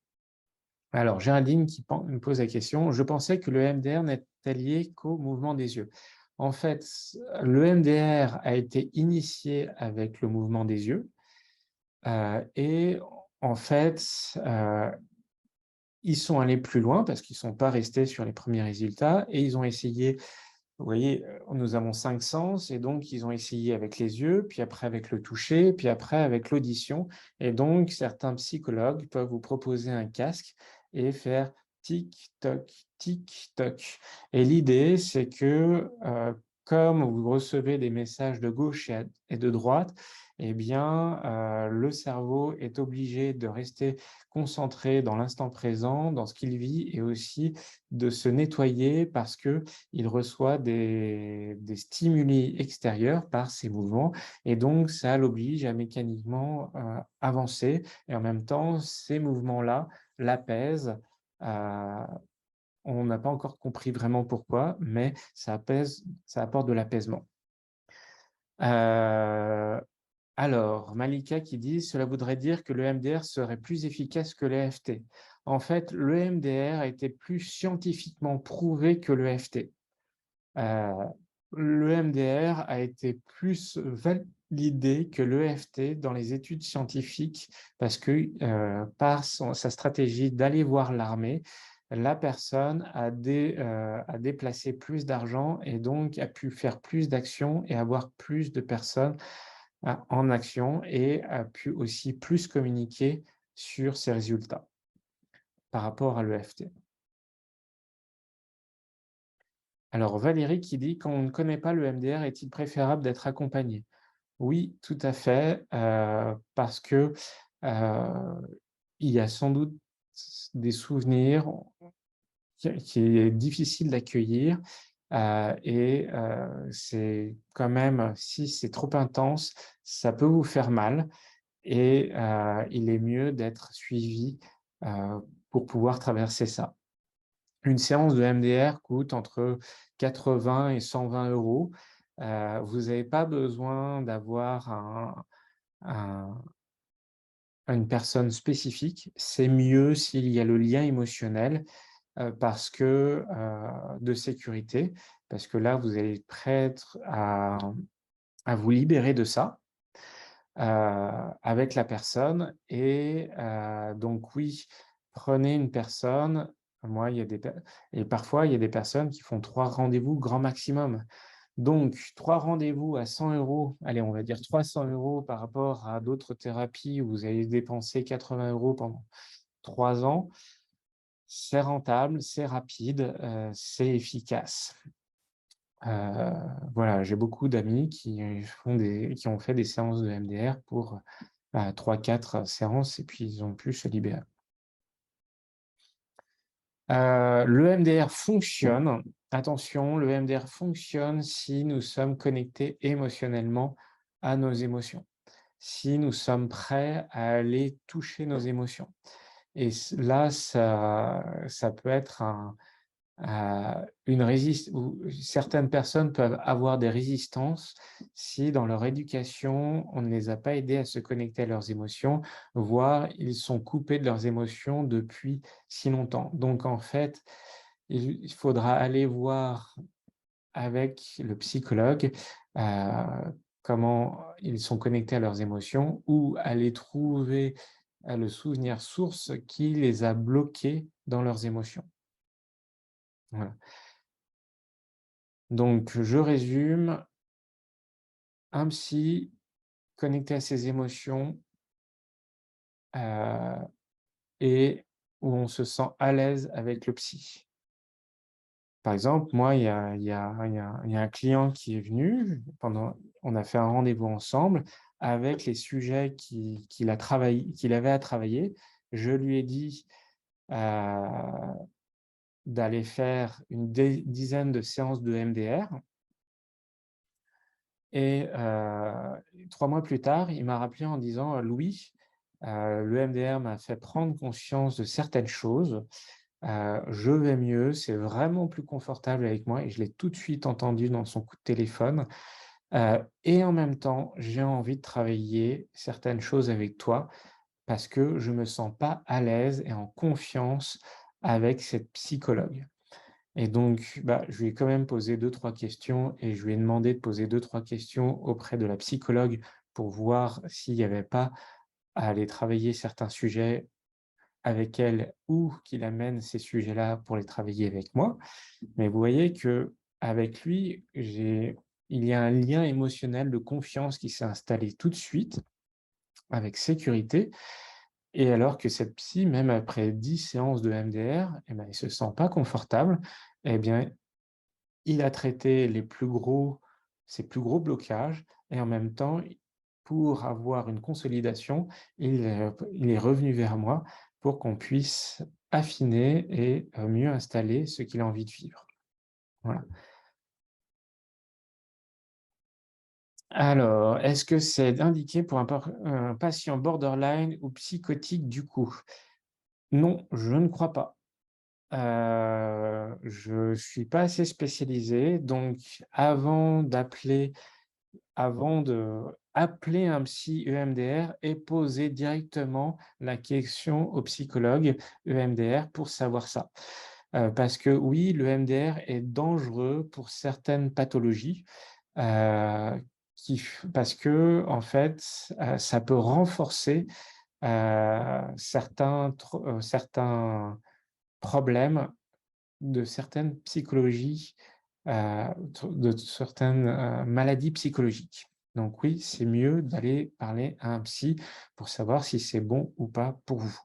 Alors, Géraldine qui me pose la question: «Je pensais que le MDR n'était lié qu'au mouvement des yeux». En fait, le MDR a été initié avec le mouvement des yeux, et en fait, ils sont allés plus loin parce qu'ils ne sont pas restés sur les premiers résultats et ils ont essayé. Vous voyez, nous avons 5 sens et donc ils ont essayé avec les yeux, puis après avec le toucher, puis après avec l'audition et donc certains psychologues peuvent vous proposer un casque et faire tic toc et l'idée c'est que, comme vous recevez des messages de gauche et de droite eh bien, le cerveau est obligé de rester concentré dans l'instant présent, dans ce qu'il vit et aussi de se nettoyer parce que il reçoit des stimuli extérieurs par ses mouvements et donc ça l'oblige à mécaniquement, avancer et en même temps, ces mouvements-là l'apaisent. Heu, on n'a pas encore compris vraiment pourquoi, mais ça apaise, ça apporte de l'apaisement. Heu, alors Malika qui dit: «Cela voudrait dire que le MDR serait plus efficace que l'EFT». En fait, le MDR a été plus scientifiquement prouvé que l'EFT. Heu, le MDR a été plus validé que l'EFT dans les études scientifiques parce que, par sa stratégie d'aller voir l'armée, la personne a déplacé plus d'argent et donc a pu faire plus d'actions et avoir plus de personnes, en action et a pu aussi plus communiquer sur ses résultats. par rapport à l'EFT. Alors Valérie qui dit: «Quand on ne connaît pas le MDR, est-il préférable d'être accompagné?» Oui, tout à fait, parce que, il y a sans doute des souvenirs qui est difficile d'accueillir, c'est quand même si c'est trop intense, ça peut vous faire mal et il est mieux d'être suivi, pour pouvoir traverser ça. Une séance de MDR coûte entre 80 et 120 €. Vous n'avez pas besoin d'avoir un une personne spécifique. C'est mieux s'il y a le lien émotionnel, parce que, de sécurité, parce que là, vous allez être prêtre à vous libérer de ça, avec la personne donc oui, prenez une personne. Moi, il y a des per et parfois, il y a des personnes qui font 3 rendez-vous grand maximum. Donc 3 rendez-vous à 100 €, allez, on va dire 300 € par rapport à d'autres thérapies où vous allez dépenser 80 € pendant 3 ans, c'est rentable, c'est rapide, c'est efficace. Voilà, j'ai beaucoup d'amis qui ont fait des séances de MDR pour, 3-4 séances et puis ils ont pu se libérer. Le MDR fonctionne, attention, le MDR fonctionne si nous sommes connectés émotionnellement à nos émotions, si nous sommes prêts à aller toucher nos émotions et là, ça peut être une résistance ou certaines personnes peuvent avoir des résistances si dans leur éducation, on ne les a pas aidés à se connecter à leurs émotions, voire ils sont coupés de leurs émotions depuis si longtemps. Donc en fait, il faudra aller voir avec le psychologue, comment ils sont connectés à leurs émotions ou aller trouver, le souvenir source qui les a bloqués dans leurs émotions. Voilà. Donc, je résume, un psy connecté à ses émotions, heu et où on se sent à l'aise avec le psy. Par exemple, moi, il y a un client qui est venu, on a fait un rendez-vous ensemble avec les sujets qu'il avait à travailler. Je lui ai dit, heu, d'aller faire une dizaine de séances de MDR. Et 3 mois plus tard, il m'a rappelé en disant: «Louis, le MDR m'a fait prendre conscience de certaines choses, je vais mieux, c'est vraiment plus confortable avec moi» et je l'ai tout de suite entendu dans son coup de téléphone, «et en même temps, j'ai envie de travailler certaines choses avec toi parce que je me sens pas à l'aise et en confiance avec cette psychologue». Et donc, bah, je lui ai quand même posé deux trois questions et je lui ai demandé de poser deux trois questions auprès de la psychologue pour voir s'il n'y avait pas à aller travailler certains sujets avec elle ou qu'il amène ces sujets-là pour les travailler avec moi. Mais vous voyez que avec lui, il y a un lien émotionnel de confiance qui s'est installé tout de suite, avec sécurité. Et alors que cette psy, même après 10 séances de MDR, eh ben, il ne se sent pas confortable. Eh bien, il a traité ses plus gros blocages et en même temps, pour avoir une consolidation, il est revenu vers moi pour qu'on puisse affiner et mieux installer ce qu'il a envie de vivre. Voilà. Alors, est-ce que c'est indiqué pour un patient borderline ou psychotique du coup? Non, je ne crois pas. Je suis pas assez spécialisé, donc avant de appeler un psy EMDR et poser directement la question au psychologue EMDR pour savoir ça. Parce que oui, le EMDR est dangereux pour certaines pathologies, heu, parce que en fait, ça peut renforcer, certains problèmes de certaines psychologies, de certaines, maladies psychologiques. Donc oui, c'est mieux d'aller parler à un psy pour savoir si c'est bon ou pas pour vous.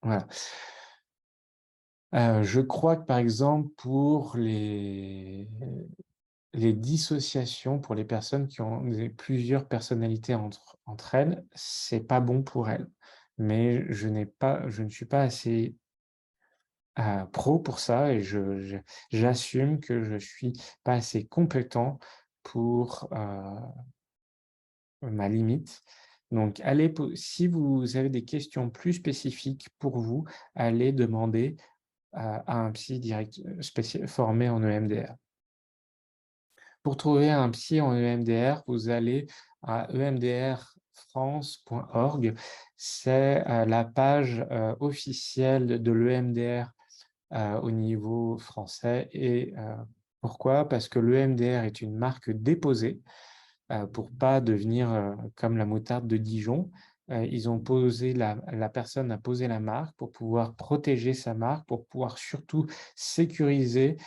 Voilà. Je crois que, par exemple, pour les dissociations, pour les personnes qui ont plusieurs personnalités entre elles, c'est pas bon pour elles. Mais je ne suis pas assez pro pour ça et j'assume que je suis pas assez compétent pour ma limite. Donc, si vous avez des questions plus spécifiques pour vous, allez demander à un psy formé en EMDR. Pour trouver un psy en EMDR, vous allez à emdrfrance.org. C'est la page officielle de l'EMDR au niveau français. Et pourquoi? Parce que l'EMDR est une marque déposée pour pas devenir comme la moutarde de Dijon. La personne a posé la marque pour pouvoir protéger sa marque, pour pouvoir surtout sécuriser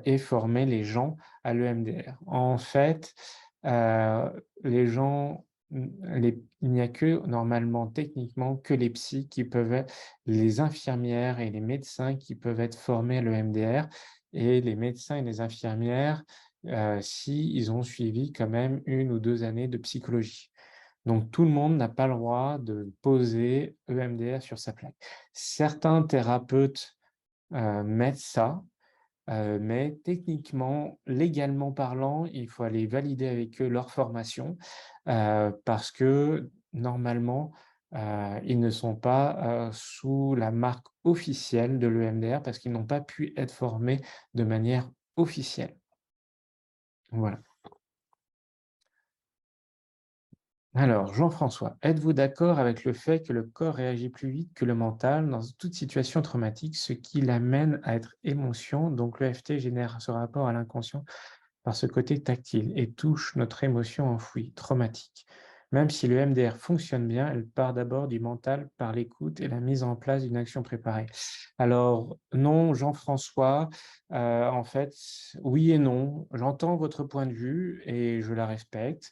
et former les gens à l'EMDR. En fait, les gens, il n'y a que normalement, techniquement, que les psys qui peuvent être, les infirmières et les médecins qui peuvent être formés à l'EMDR, et les médecins et les infirmières, si ils ont suivi quand même 1 ou 2 années de psychologie. Donc tout le monde n'a pas le droit de poser EMDR sur sa plaque. Certains thérapeutes mettent ça, mais techniquement, légalement parlant, il faut aller valider avec eux leur formation, parce que normalement, ils ne sont pas, sous la marque officielle de l'EMDR parce qu'ils n'ont pas pu être formés de manière officielle. Voilà. Alors, Jean-François, êtes-vous d'accord avec le fait que le corps réagit plus vite que le mental dans toute situation traumatique, ce qui l'amène à être émotion, donc l'EFT génère ce rapport à l'inconscient par ce côté tactile et touche notre émotion enfouie, traumatique. Même si le MDR fonctionne bien, elle part d'abord du mental par l'écoute et la mise en place d'une action préparée. Alors non, Jean-François, en fait, oui et non. J'entends votre point de vue et je la respecte.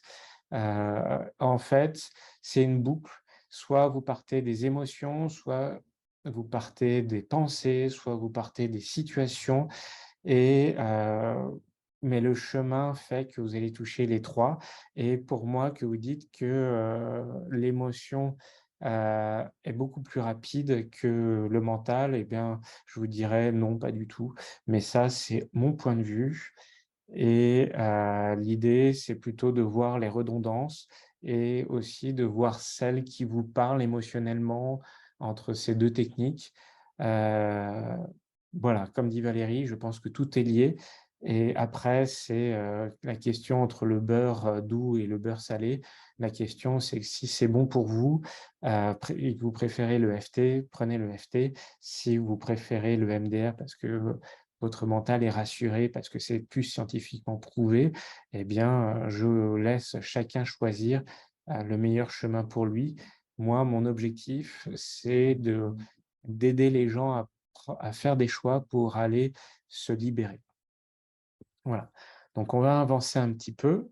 En fait, c'est une boucle. Soit vous partez des émotions, soit vous partez des pensées, soit vous partez des situations et mais le chemin fait que vous allez toucher les 3. Et pour moi, que vous dites que, l'émotion, est beaucoup plus rapide que le mental, eh bien, je vous dirais: «Non, pas du tout». Mais ça, c'est mon point de vue et l'idée, c'est plutôt de voir les redondances et aussi de voir celle qui vous parle émotionnellement entre ces 2 techniques. Heu, voilà, comme dit Valérie, je pense que tout est lié et après c'est, la question entre le beurre, doux et le beurre salé. La question, c'est que si c'est bon pour vous, et que vous préférez le FT, prenez le FT. Si vous préférez le MDR parce que votre mental est rassuré parce que c'est plus scientifiquement prouvé, eh bien, je laisse chacun choisir, le meilleur chemin pour lui. Moi, mon objectif, c'est d'aider les gens à faire des choix pour aller se libérer. Voilà. Donc on va avancer un petit peu.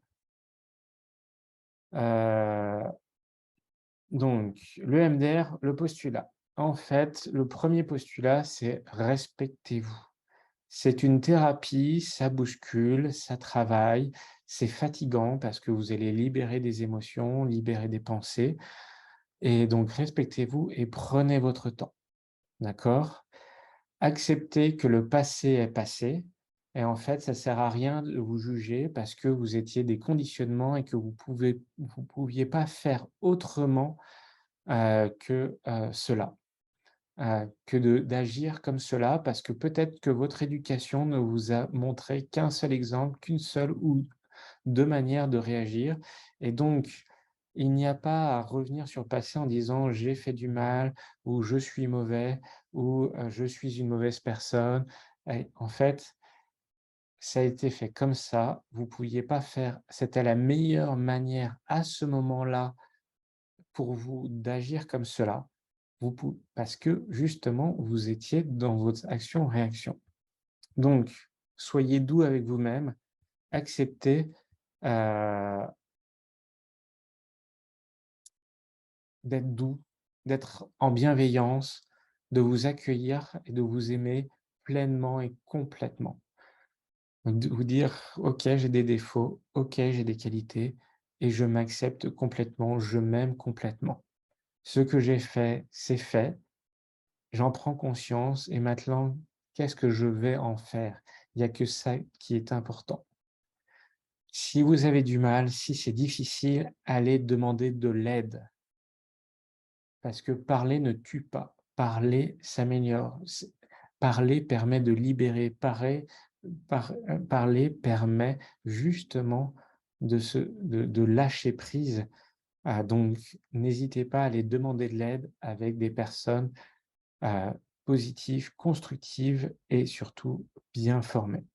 Heu, donc le MDR, le postulat. En fait, le premier postulat, c'est respectez-vous. C'est une thérapie, ça bouscule, ça travaille, c'est fatigant parce que vous allez libérer des émotions, libérer des pensées et donc respectez-vous et prenez votre temps, d'accord? Acceptez que le passé est passé et en fait, ça sert à rien de vous juger parce que vous étiez des conditionnements et que vous pouviez pas faire autrement, que, cela. Que d'agir comme cela, parce que peut-être que votre éducation ne vous a montré qu'un seul exemple, qu'une seule ou 2 manières de réagir et donc il n'y a pas à revenir sur le passé en disant: «J'ai fait du mal» ou «Je suis mauvais» ou «Je suis une mauvaise personne» et en fait, ça a été fait comme ça, vous pouviez pas faire c'était la meilleure manière à ce moment-là pour vous d'agir comme cela. Parce que justement, vous étiez dans votre action-réaction. Donc, soyez doux avec vous-même, acceptez, heu, d'être doux, d'être en bienveillance, de vous accueillir et de vous aimer pleinement et complètement. Donc de vous dire: «OK, j'ai des défauts, OK, j'ai des qualités et je m'accepte complètement, je m'aime complètement. Ce que j'ai fait, c'est fait, j'en prends conscience et maintenant, qu'est-ce que je vais en faire?» Il y a que ça qui est important. Si vous avez du mal, si c'est difficile, allez demander de l'aide. Parce que parler ne tue pas. Parler s'améliore. Parler permet de libérer. Parler permet justement de lâcher prise. Donc, n'hésitez pas à aller demander de l'aide avec des personnes euh, positives, constructives et surtout bien formées.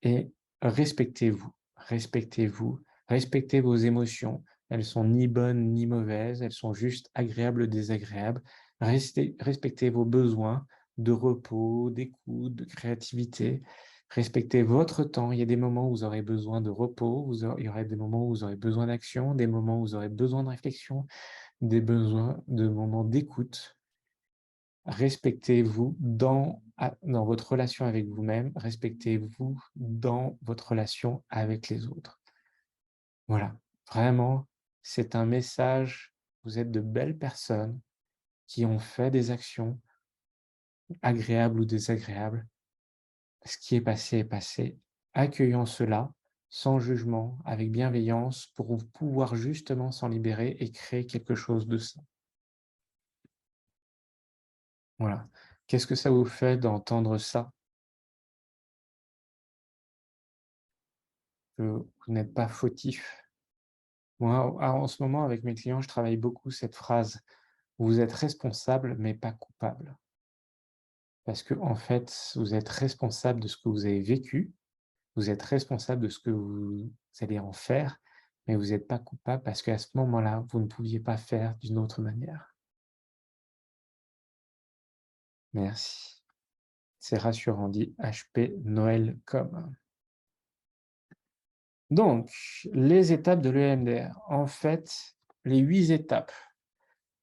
Et respectez-vous, respectez-vous, respectez vos émotions. Elles sont ni bonnes ni mauvaises, elles sont juste agréables ou désagréables. Respectez vos besoins de repos, d'écoute, de créativité. Respectez votre temps. Il y a des moments où vous aurez besoin de repos, il y aura des moments où vous aurez besoin d'action, des moments où vous aurez besoin de réflexion, de moments d'écoute. Respectez-vous dans votre relation avec vous-même, respectez-vous dans votre relation avec les autres. Voilà, vraiment, c'est un message. Vous êtes de belles personnes qui ont fait des actions agréables ou désagréables. Ce qui est passé est passé. Accueillons cela sans jugement, avec bienveillance, pour pouvoir justement s'en libérer et créer quelque chose de ça. Voilà. Qu'est-ce que ça vous fait d'entendre ça? Que vous n'êtes pas fautif. Moi, en ce moment, avec mes clients, je travaille beaucoup cette phrase: «Vous êtes responsable, mais pas coupable». Parce que en fait, vous êtes responsable de ce que vous avez vécu, vous êtes responsable de ce que vous allez en faire, mais vous n'êtes pas coupable parce qu'à ce moment-là, vous ne pouviez pas faire d'une autre manière. Merci. C'est rassurant, dit HP Noël.com. Donc, les étapes de l'EMDR. En fait, les 8 étapes.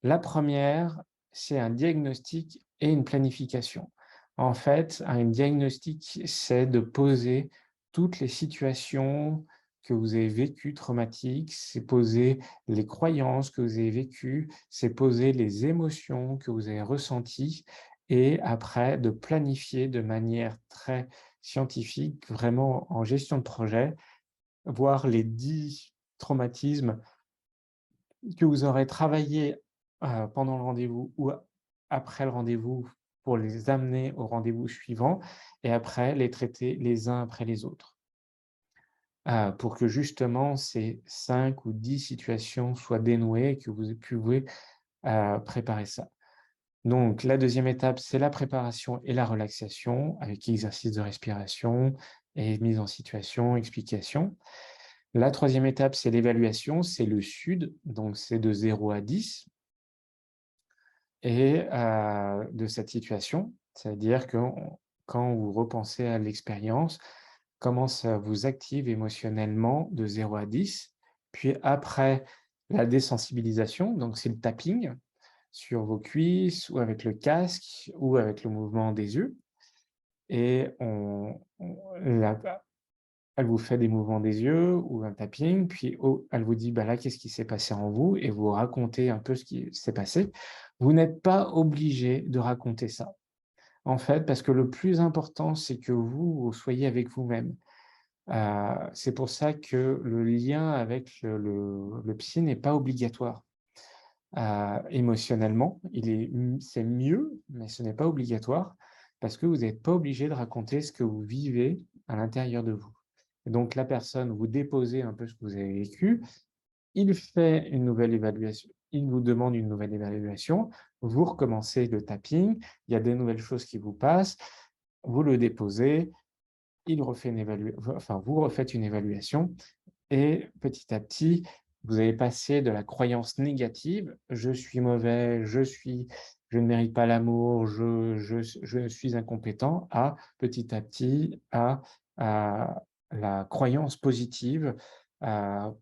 La première, c'est un diagnostic et une planification. En fait, un diagnostic, c'est de poser toutes les situations que vous avez vécues traumatiques, c'est poser les croyances que vous avez vécues, c'est poser les émotions que vous avez ressenties et après de planifier de manière très scientifique, vraiment en gestion de projet, voir les 10 traumatismes que vous aurez travaillé, pendant le rendez-vous ou après le rendez-vous pour les amener au rendez-vous suivant et après les traiter les uns après les autres. Pour que justement ces 5 ou 10 situations soient dénouées et que vous pouvez, préparer ça. Donc la deuxième étape, c'est la préparation et la relaxation avec exercice de respiration et mise en situation, explication. La troisième étape, c'est l'évaluation, c'est le SUD, donc c'est de 0 à 10 et de cette situation. C'est-à-dire que quand vous repensez à l'expérience, comment ça vous active émotionnellement de 0 à 10. Puis après, la désensibilisation, donc c'est le tapping sur vos cuisses ou avec le casque ou avec le mouvement des yeux et elle vous fait des mouvements des yeux ou un tapping, puis elle vous dit: «Bah, là, qu'est-ce qui s'est passé en vous?» et vous racontez un peu ce qui s'est passé. Vous n'êtes pas obligé de raconter ça, en fait, parce que le plus important, c'est que vous soyez avec vous-même. C'est pour ça que le lien avec le psy n'est pas obligatoire. Émotionnellement, c'est mieux, mais ce n'est pas obligatoire parce que vous n'êtes pas obligé de raconter ce que vous vivez à l'intérieur de vous. Et donc la personne, vous déposez un peu ce que vous avez vécu, il fait une nouvelle évaluation, il vous demande une nouvelle évaluation, vous recommencez le tapping, il y a des nouvelles choses qui vous passent, vous le déposez, il refait vous refaites une évaluation et petit à petit, vous allez passer de la croyance négative: «Je suis mauvais, je ne mérite pas l'amour, je suis incompétent» à petit à petit à la croyance positive, à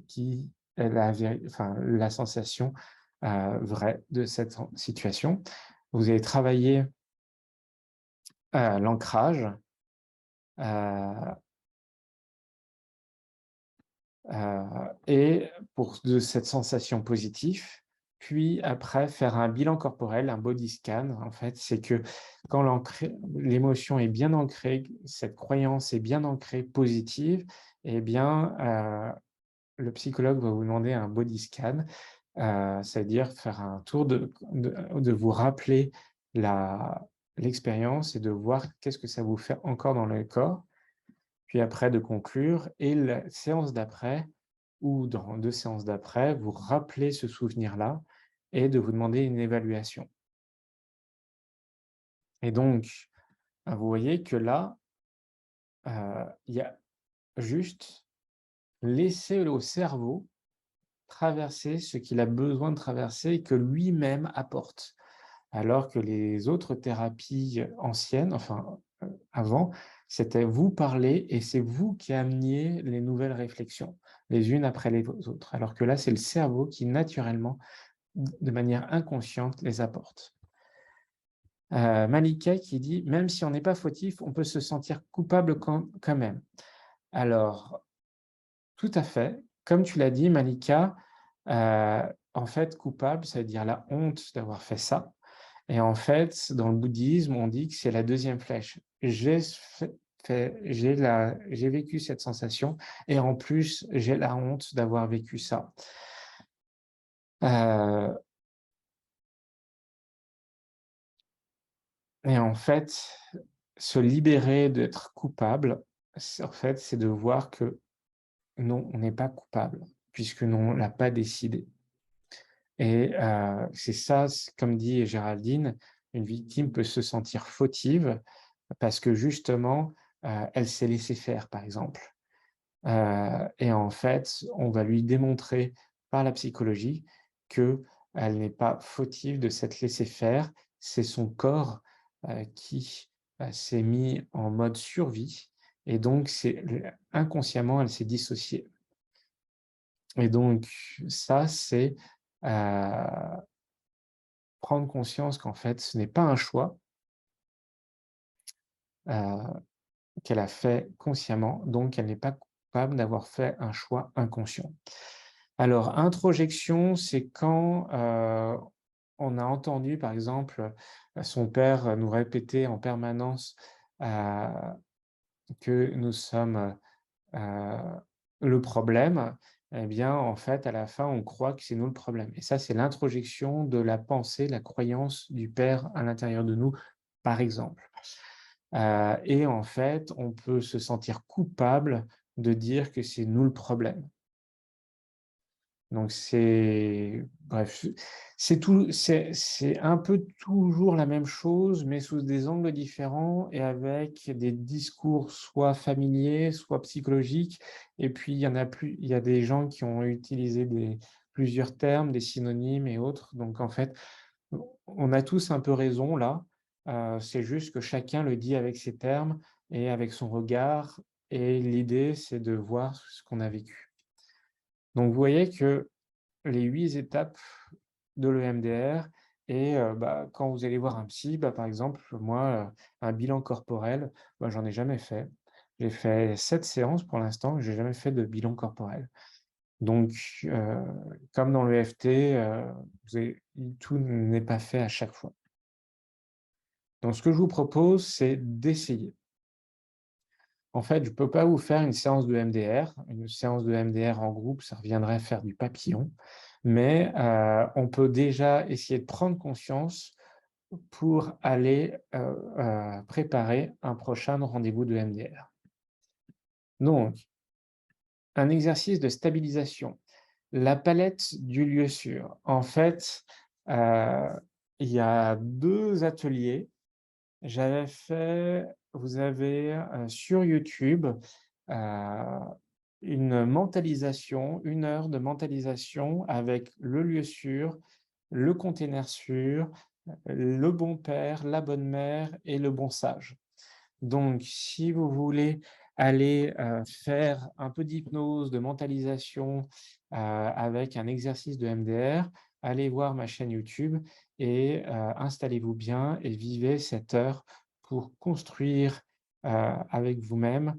qui est la sensation vrai de cette situation. Vous allez travailler l'ancrage, et pour de cette sensation positive, puis après faire un bilan corporel, un body scan. En fait, c'est que quand l'émotion est bien ancrée, cette croyance est bien ancrée, positive, eh bien, le psychologue va vous demander un body scan, c'est-à-dire faire un tour de vous rappeler l'expérience et de voir qu'est-ce que ça vous fait encore dans le corps, puis après de conclure et la séance d'après ou dans 2 séances d'après, vous rappeler ce souvenir-là et de vous demander une évaluation. Et donc, vous voyez que là, il y a juste laisser au cerveau traverser ce qu'il a besoin de traverser et que lui-même apporte. Alors que les autres thérapies anciennes, enfin, avant, c'était vous parler et c'est vous qui ameniez les nouvelles réflexions, les unes après les autres. Alors que là, c'est le cerveau qui, naturellement, de manière inconsciente, les apporte. Malika qui dit: «Même si on n'est pas fautif, on peut se sentir coupable quand même». Alors, tout à fait. Comme tu l'as dit, Malika, en fait, coupable, ça veut dire la honte d'avoir fait ça. Et en fait, dans le bouddhisme, on dit que c'est la deuxième flèche. J'ai vécu cette sensation et en plus, j'ai la honte d'avoir vécu ça. Heu et en fait, se libérer d'être coupable, c'est de voir que non, on n'est pas coupable puisque nous, on l'a pas décidé. Et c'est ça, comme dit Géraldine, une victime peut se sentir fautive parce que justement, elle s'est laissée faire, par exemple. Et en fait, on va lui démontrer par la psychologie qu'elle n'est pas fautive de s'être laissée faire. C'est son corps, qui, s'est mis en mode survie et donc inconsciemment, elle s'est dissociée. Et donc ça, c'est, heu prendre conscience qu'en fait, ce n'est pas un choix, heu, qu'elle a fait consciemment, donc elle n'est pas coupable d'avoir fait un choix inconscient. Alors, introjection, c'est quand, on a entendu, par exemple, son père nous répéter en permanence, heu, que nous sommes, heu, le problème, eh bien, en fait, à la fin, on croit que c'est nous le problème et ça, c'est l'introjection de la pensée, la croyance du père à l'intérieur de nous, par exemple. Et en fait, on peut se sentir coupable de dire que c'est nous le problème. Donc c'est bref, c'est un peu toujours la même chose, mais sous des angles différents et avec des discours soit familiers, soit psychologiques et puis il y a des gens qui ont utilisé plusieurs termes, des synonymes et autres. Donc en fait, on a tous un peu raison là, c'est juste que chacun le dit avec ses termes et avec son regard et l'idée, c'est de voir ce qu'on a vécu. Donc vous voyez que les 8 étapes de l'EMDR et quand vous allez voir un psy, par exemple, moi, un bilan corporel, j'en ai jamais fait. J'ai fait 7 séances pour l'instant, j'ai jamais fait de bilan corporel. Donc comme dans l'EFT, vous avez tout n'est pas fait à chaque fois. Donc ce que je vous propose, c'est d'essayer. En fait, je ne peux pas vous faire une séance de MDR. Une séance de MDR en groupe, ça reviendrait à faire du papillon. Mais on peut déjà essayer de prendre conscience pour aller préparer un prochain rendez-vous de MDR. Donc, un exercice de stabilisation. La palette du lieu sûr. En fait, il y a 2 ateliers. Vous avez, sur YouTube, heu, une mentalisation, 1 heure de mentalisation avec le lieu sûr, le container sûr, le bon père, la bonne mère et le bon sage. Donc si vous voulez aller, faire un peu d'hypnose, de mentalisation, avec un exercice de MDR, allez voir ma chaîne YouTube et installez-vous bien et vivez cette heure pour construire avec vous-même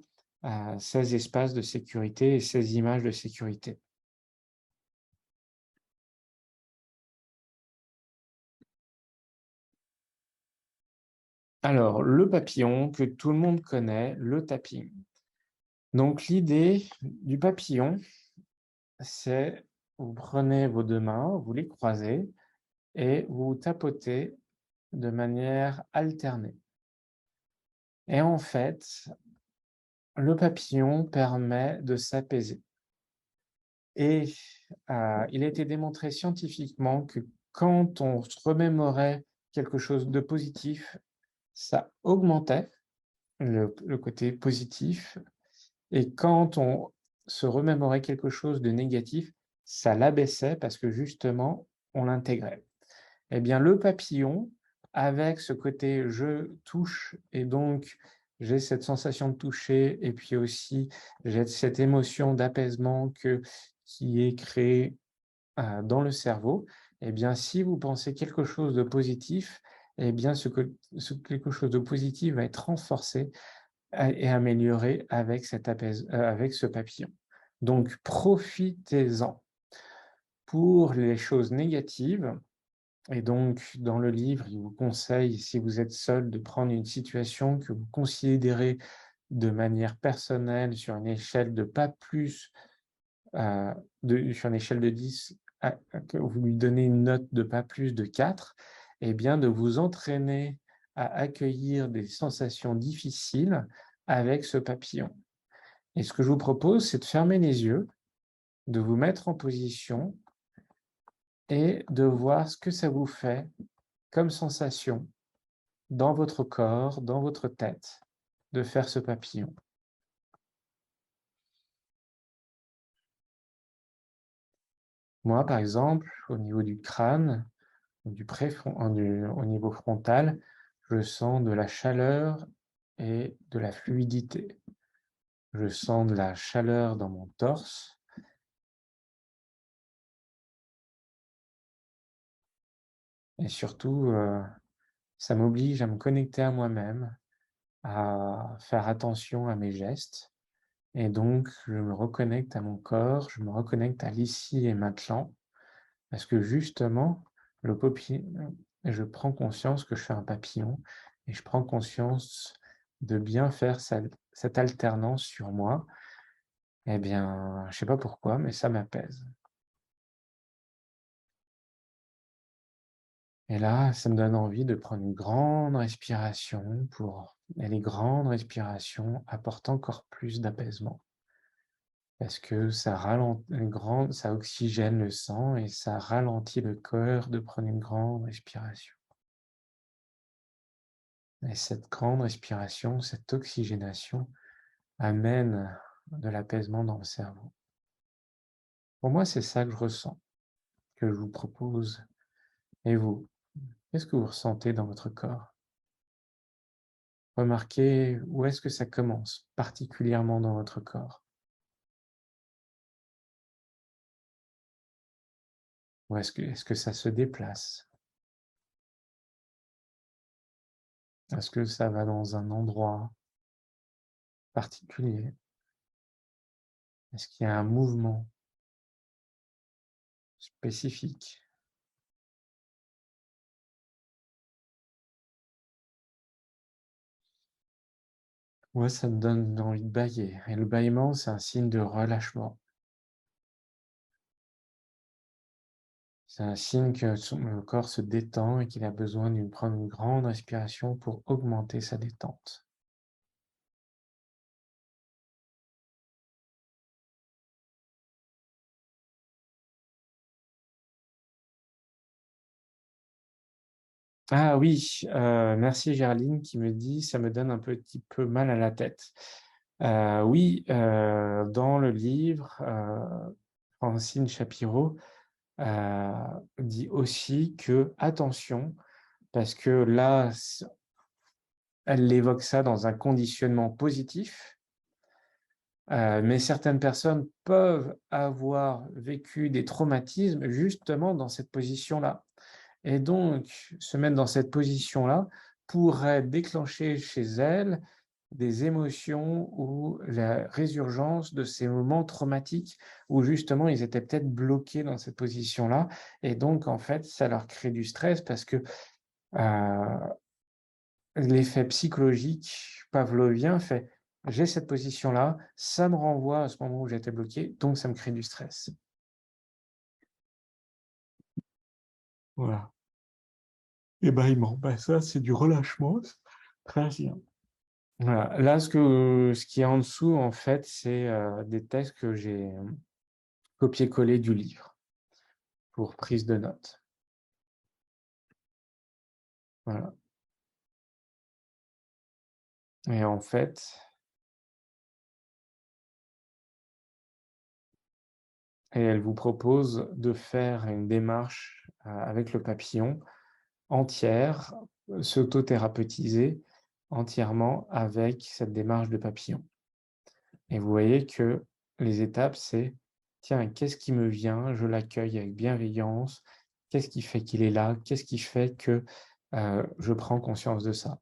ces espaces de sécurité et ces images de sécurité. Alors, le papillon que tout le monde connaît, le tapping. Donc, l'idée du papillon, c'est vous prenez vos deux mains, vous les croisez et vous tapotez de manière alternée. Et en fait, le papillon permet de s'apaiser. Et il a été démontré scientifiquement que quand on se remémorait quelque chose de positif, ça augmentait le côté positif. Et quand on se remémorait quelque chose de négatif, ça l'abaissait parce que justement, on l'intégrait. Eh bien, le papillon, avec ce côté je touche et donc j'ai cette sensation de toucher et puis aussi j'ai cette émotion d'apaisement qui est créée dans le cerveau, eh bien, si vous pensez quelque chose de positif, eh bien, quelque chose de positif va être renforcé et amélioré avec avec ce papillon. Donc, profitez-en. Pour les choses négatives, et donc, dans le livre, il vous conseille, si vous êtes seul, de prendre une situation que vous considérez de manière personnelle sur une échelle de pas plus, sur une échelle de 10, que vous lui donnez une note de pas plus de 4, et bien de vous entraîner à accueillir des sensations difficiles avec ce papillon. Et ce que je vous propose, c'est de fermer les yeux, de vous mettre en position et de voir ce que ça vous fait comme sensation dans votre corps, dans votre tête, de faire ce papillon. Moi, par exemple, au niveau du crâne, au niveau frontal, je sens de la chaleur et de la fluidité. Je sens de la chaleur dans mon torse. Et surtout, ça m'oblige à me connecter à moi-même, à faire attention à mes gestes. Et donc, je me reconnecte à mon corps, je me reconnecte à l'ici et maintenant, parce que justement, je prends conscience que je suis un papillon et je prends conscience de bien faire cette alternance sur moi. Eh bien, je ne sais pas pourquoi, mais ça m'apaise. Et là, ça me donne envie de prendre une grande respiration et les grandes respirations apportent encore plus d'apaisement. Parce que ça oxygène le sang et ça ralentit le cœur de prendre une grande respiration. Et cette grande respiration, cette oxygénation amène de l'apaisement dans le cerveau. Pour moi, c'est ça que je ressens, que je vous propose. Et vous, qu'est-ce que vous ressentez dans votre corps? Remarquez où est-ce que ça commence, particulièrement dans votre corps. Ou est-ce que ça se déplace? Est-ce que ça va dans un endroit particulier? Est-ce qu'il y a un mouvement spécifique? Moi, ça me donne envie de bâiller. Et le bâillement, c'est un signe de relâchement. C'est un signe que le corps se détend et qu'il a besoin de prendre une grande respiration pour augmenter sa détente. Ah oui, merci Gerline qui me dit: «Ça me donne un petit peu mal à la tête». Oui, dans le livre, Francine Shapiro, dit aussi que attention, parce que là, elle évoque ça dans un conditionnement positif, Mais certaines personnes peuvent avoir vécu des traumatismes justement dans cette position-là. Et donc, se mettre dans cette position-là pourrait déclencher chez elles des émotions ou la résurgence de ces moments traumatiques où justement ils étaient peut-être bloqués dans cette position-là. Et donc, en fait, ça leur crée du stress parce que l'effet psychologique pavlovien fait: «J'ai cette position-là, ça me renvoie à ce moment où j'étais bloqué, donc ça me crée du stress». Voilà. Et bâillement, bah, ça, c'est du relâchement, c'est très bien. Voilà. Là, ce qui est en dessous, en fait, c'est, des textes que j'ai, copié-collé du livre pour prise de notes. Voilà. Et en fait elle vous propose de faire une démarche, avec le papillon entière, s'auto-thérapeutiser entièrement avec cette démarche de papillon. Et vous voyez que les étapes, c'est: «Tiens, qu'est-ce qui me vient? Je l'accueille avec bienveillance. Qu'est-ce qui fait qu'il est là? Qu'est-ce qui fait que, je prends conscience de ça?»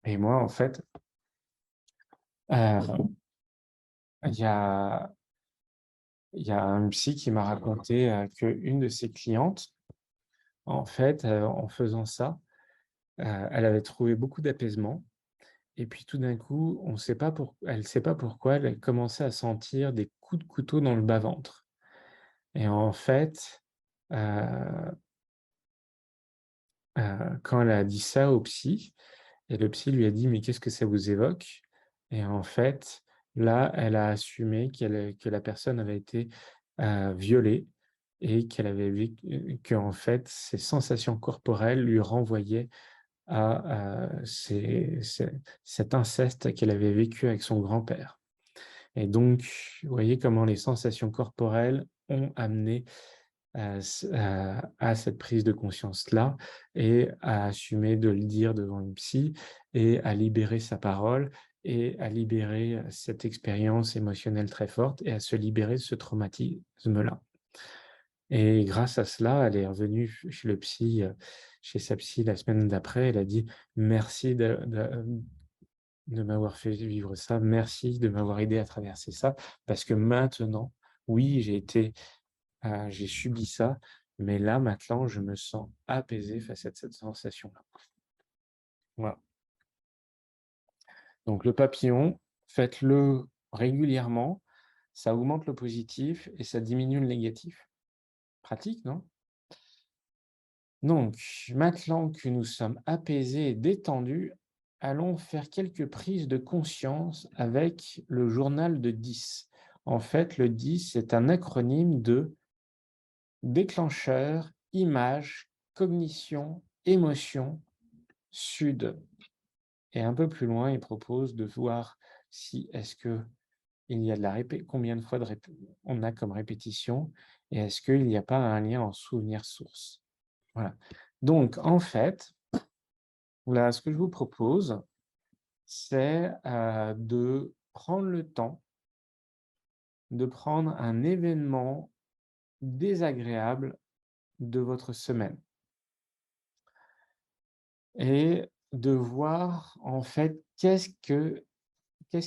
Et moi, en fait, heu, il y a il y a un psy qui m'a raconté, qu'une de ses clientes, en fait, en faisant ça, elle avait trouvé beaucoup d'apaisement. Et puis tout d'un coup, elle sait pas pourquoi, elle a commencé à sentir des coups de couteau dans le bas-ventre. Et en fait, heu quand elle a dit ça au psy, et le psy lui a dit: «Mais qu'est-ce que ça vous évoque?» Et en fait, là, elle a assumé que la personne avait été, violée, et qu'elle avait qu'en fait, ses sensations corporelles lui renvoyaient à, cet inceste qu'elle avait vécu avec son grand-père. Et donc, vous voyez comment les sensations corporelles ont amené à cette prise de conscience-là, et à assumer de le dire devant une psy, et à libérer sa parole, et à libérer, cette expérience émotionnelle très forte, et à se libérer de ce traumatisme-là. Et grâce à cela, elle est revenue chez le psy, chez sa psy la semaine d'après. Elle a dit: «Merci de m'avoir fait vivre ça. Merci de m'avoir aidé à traverser ça, parce que maintenant, oui, j'ai subi ça, mais là, maintenant, je me sens apaisé face à cette sensation-là». Voilà. Donc le papillon, faites-le régulièrement, ça augmente le positif et ça diminue le négatif. Pratique, non? Donc, maintenant que nous sommes apaisés et détendus, allons faire quelques prises de conscience avec le journal de 10. En fait, le 10, c'est un acronyme de déclencheur, image, cognition, émotion, SUD. Et un peu plus loin, il propose de voir si est-ce que il y a de la combien de fois on a comme répétition, et est-ce qu'il n'y a pas un lien en souvenir source. Voilà. Donc, en fait, là, ce que je vous propose, c'est de prendre le temps de prendre un événement désagréable de votre semaine, et de voir en fait qu'est-ce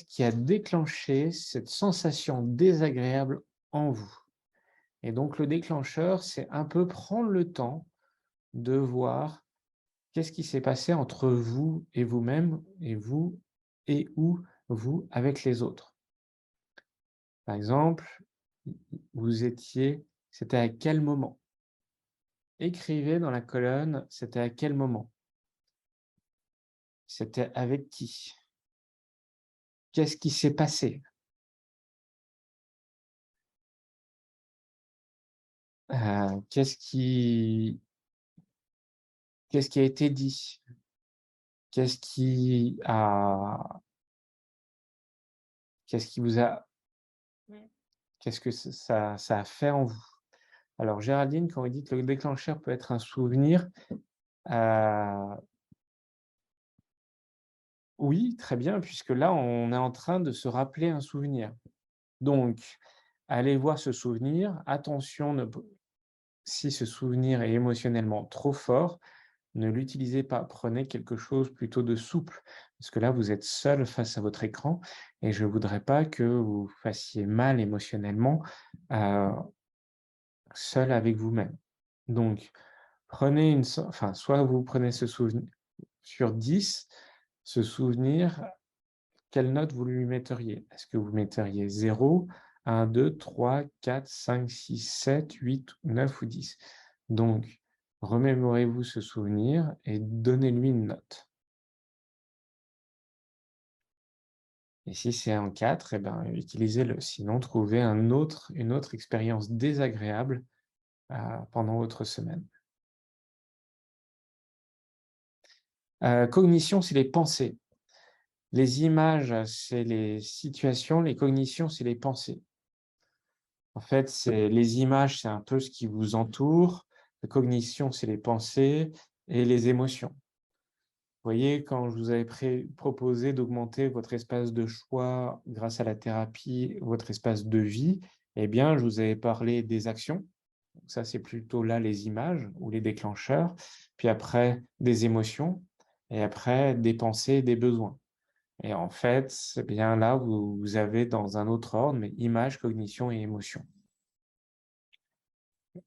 qui a déclenché cette sensation désagréable en vous. Et donc le déclencheur, c'est un peu prendre le temps de voir qu'est-ce qui s'est passé entre vous et vous-même, et vous et ou vous avec les autres. Par exemple, c'était à quel moment? Écrivez dans la colonne, c'était à quel moment? C'était avec qui? Qu'est-ce qui s'est passé? Heu, qu'est-ce qui qu'est-ce qui a été dit? Qu'est-ce qui a qu'est-ce qui vous a qu'est-ce que ça a fait en vous? Alors Géraldine, quand vous dites le déclencheur peut être un souvenir, heu, Oui, très bien, puisque là, on est en train de se rappeler un souvenir. Donc, allez voir ce souvenir. Attention, si ce souvenir est émotionnellement trop fort, ne l'utilisez pas. Prenez quelque chose plutôt de souple, parce que là, vous êtes seul face à votre écran et je ne voudrais pas que vous fassiez mal émotionnellement, euh, seul avec vous-même. Donc, prenez enfin, soit vous prenez ce souvenir sur 10, ce souvenir, quelle note vous lui metteriez? Est-ce que vous metteriez 0, 1, 2, 3, 4, 5, 6, 7, 8, 9 ou 10? Donc, remémorez-vous ce souvenir et donnez-lui une note. Et si c'est un 4, eh ben, utilisez-le. Sinon, trouvez une autre expérience désagréable pendant votre semaine. Cognition, c'est les pensées. Les images, c'est les situations. Les cognitions, c'est les pensées. En fait, les images, c'est un peu ce qui vous entoure. La cognition, c'est les pensées et les émotions. Vous voyez, quand je vous avais proposé d'augmenter votre espace de choix grâce à la thérapie, votre espace de vie, eh bien, je vous avais parlé des actions. Donc ça, c'est plutôt là les images ou les déclencheurs. Puis après, des émotions. Et après, des pensées, des besoins. Et en fait, c'est bien là, vous avez dans un autre ordre, mais images, cognition et émotion.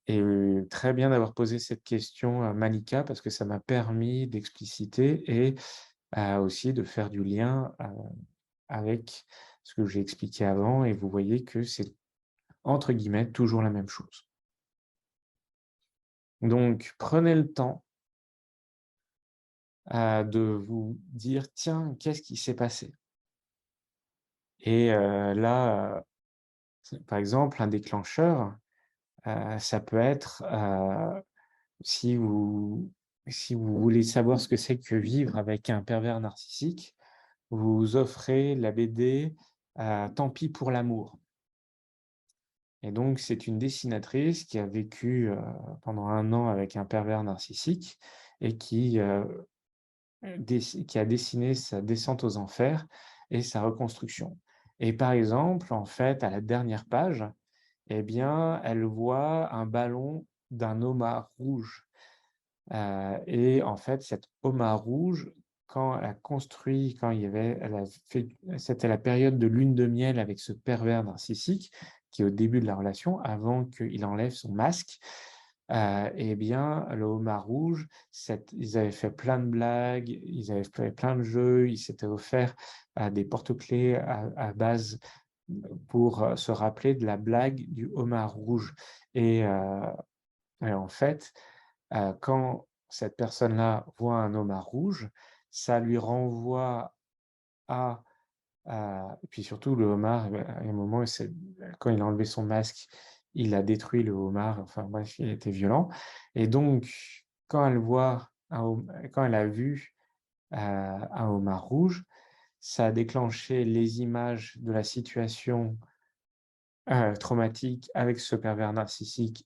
Et très bien d'avoir posé cette question à Malika parce que ça m'a permis d'expliciter et aussi de faire du lien avec ce que j'ai expliqué avant et vous voyez que c'est entre guillemets toujours la même chose. Donc prenez le temps de vous dire: «Tiens, qu'est-ce qui s'est passé?» Et là, par exemple, un déclencheur, ça peut être, si vous si vous voulez savoir ce que c'est que vivre avec un pervers narcissique, vous offrez la BD, Tant pis pour l'amour. Et donc c'est une dessinatrice qui a vécu, pendant 1 an avec un pervers narcissique et qui a dessiné sa descente aux enfers et sa reconstruction. Et par exemple, en fait, à la dernière page, eh bien, elle voit un ballon d'un homard rouge. Et en fait, cet homard rouge, quand elle a construit, quand il y avait elle a fait c'était la période de lune de miel avec ce pervers narcissique, qui est au début de la relation, avant qu'il enlève son masque. Et bien, le homard rouge, ils avaient fait plein de blagues, ils avaient fait plein de jeux, ils s'étaient offerts, des porte-clés à base pour, se rappeler de la blague du homard rouge. Et en fait, quand cette personne-là voit un homard rouge, ça lui renvoie à, et puis surtout le homard, à un moment, quand il a enlevé son masque, il a détruit le homard, enfin bref, il était violent et donc quand elle a vu, un homard rouge, ça a déclenché les images de la situation, traumatique avec ce pervers narcissique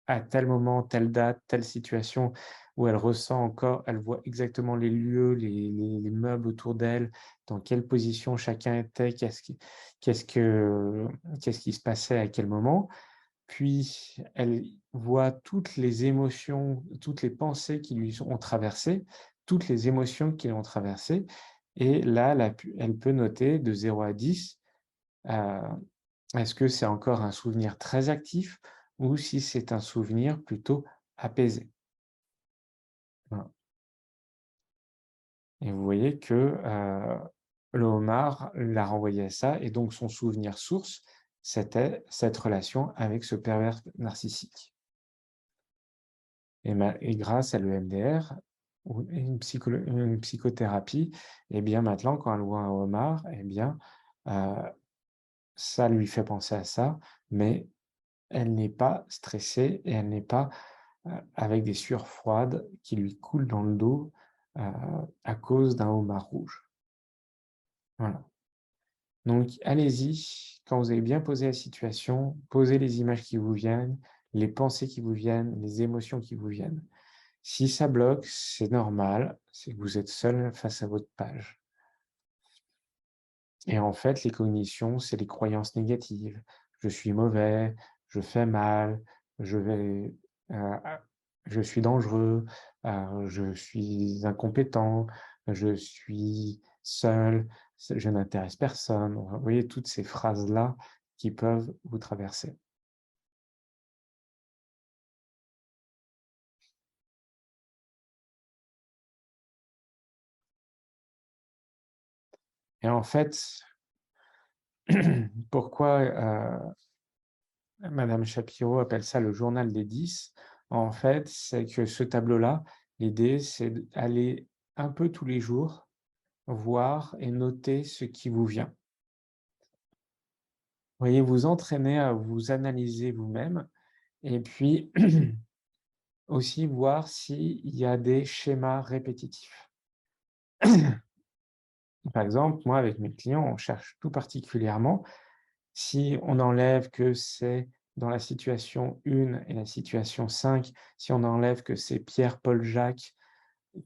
à tel moment, telle date, telle situation, où elle ressent encore, elle voit exactement les lieux, les meubles autour d'elle, dans quelle position chacun était, qu'est-ce qui se passait à quel moment. Puis elle voit toutes les émotions, toutes les pensées qui lui ont traversé, toutes les émotions qui l'ont traversé et là, elle peut noter de 0 à 10, heu est-ce que c'est encore un souvenir très actif ou si c'est un souvenir plutôt apaisé? Voilà. Et vous voyez que, le homard l'a renvoyé à ça et donc son souvenir source, c'était cette relation avec ce pervers narcissique. Et grâce à l'EMDR ou une psychothérapie, et bien maintenant quand elle voit un homard, et bien, heu, ça lui fait penser à ça, mais elle n'est pas stressée et elle n'est pas, avec des sueurs froides qui lui coulent dans le dos, heu, à cause d'un homard rouge. Voilà. Donc allez-y, quand vous avez bien posé la situation, posez les images qui vous viennent, les pensées qui vous viennent, les émotions qui vous viennent Si ça bloque, c'est normal, c'est que vous êtes seul face à votre page. Et en fait, les cognitions, c'est les croyances négatives. Je suis mauvais, je fais mal, je vais, je suis dangereux, je suis incompétent, je suis seul, je n'intéresse personne. Vous voyez toutes ces phrases-là qui peuvent vous traverser. Et en fait, pourquoi Madame Shapiro appelle ça le journal des 10. En fait, c'est que ce tableau-là, l'idée, c'est d'aller un peu tous les jours voir et noter ce qui vous vient. Vous voyez, vous entraîner à vous analyser vous-même et puis aussi voir s'il y a des schémas répétitifs. Par exemple, moi, avec mes clients, on cherche tout particulièrement si on enlève que c'est dans la situation 1 et la situation 5, si on enlève que c'est Pierre, Paul, Jacques,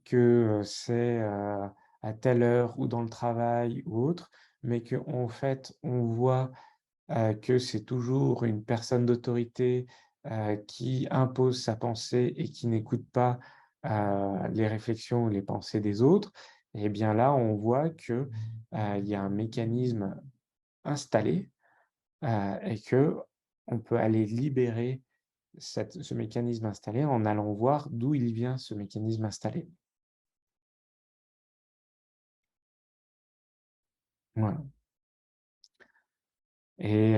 que c'est à telle heure ou dans le travail ou autre, mais qu'en fait, on voit que c'est toujours une personne d'autorité qui impose sa pensée et qui n'écoute pas les réflexions ou les pensées des autres, et bien là, on voit qu'il y a un mécanisme installé et qu'on peut aller libérer ce mécanisme installé en allant voir d'où il vient ce mécanisme installé. Voilà. Et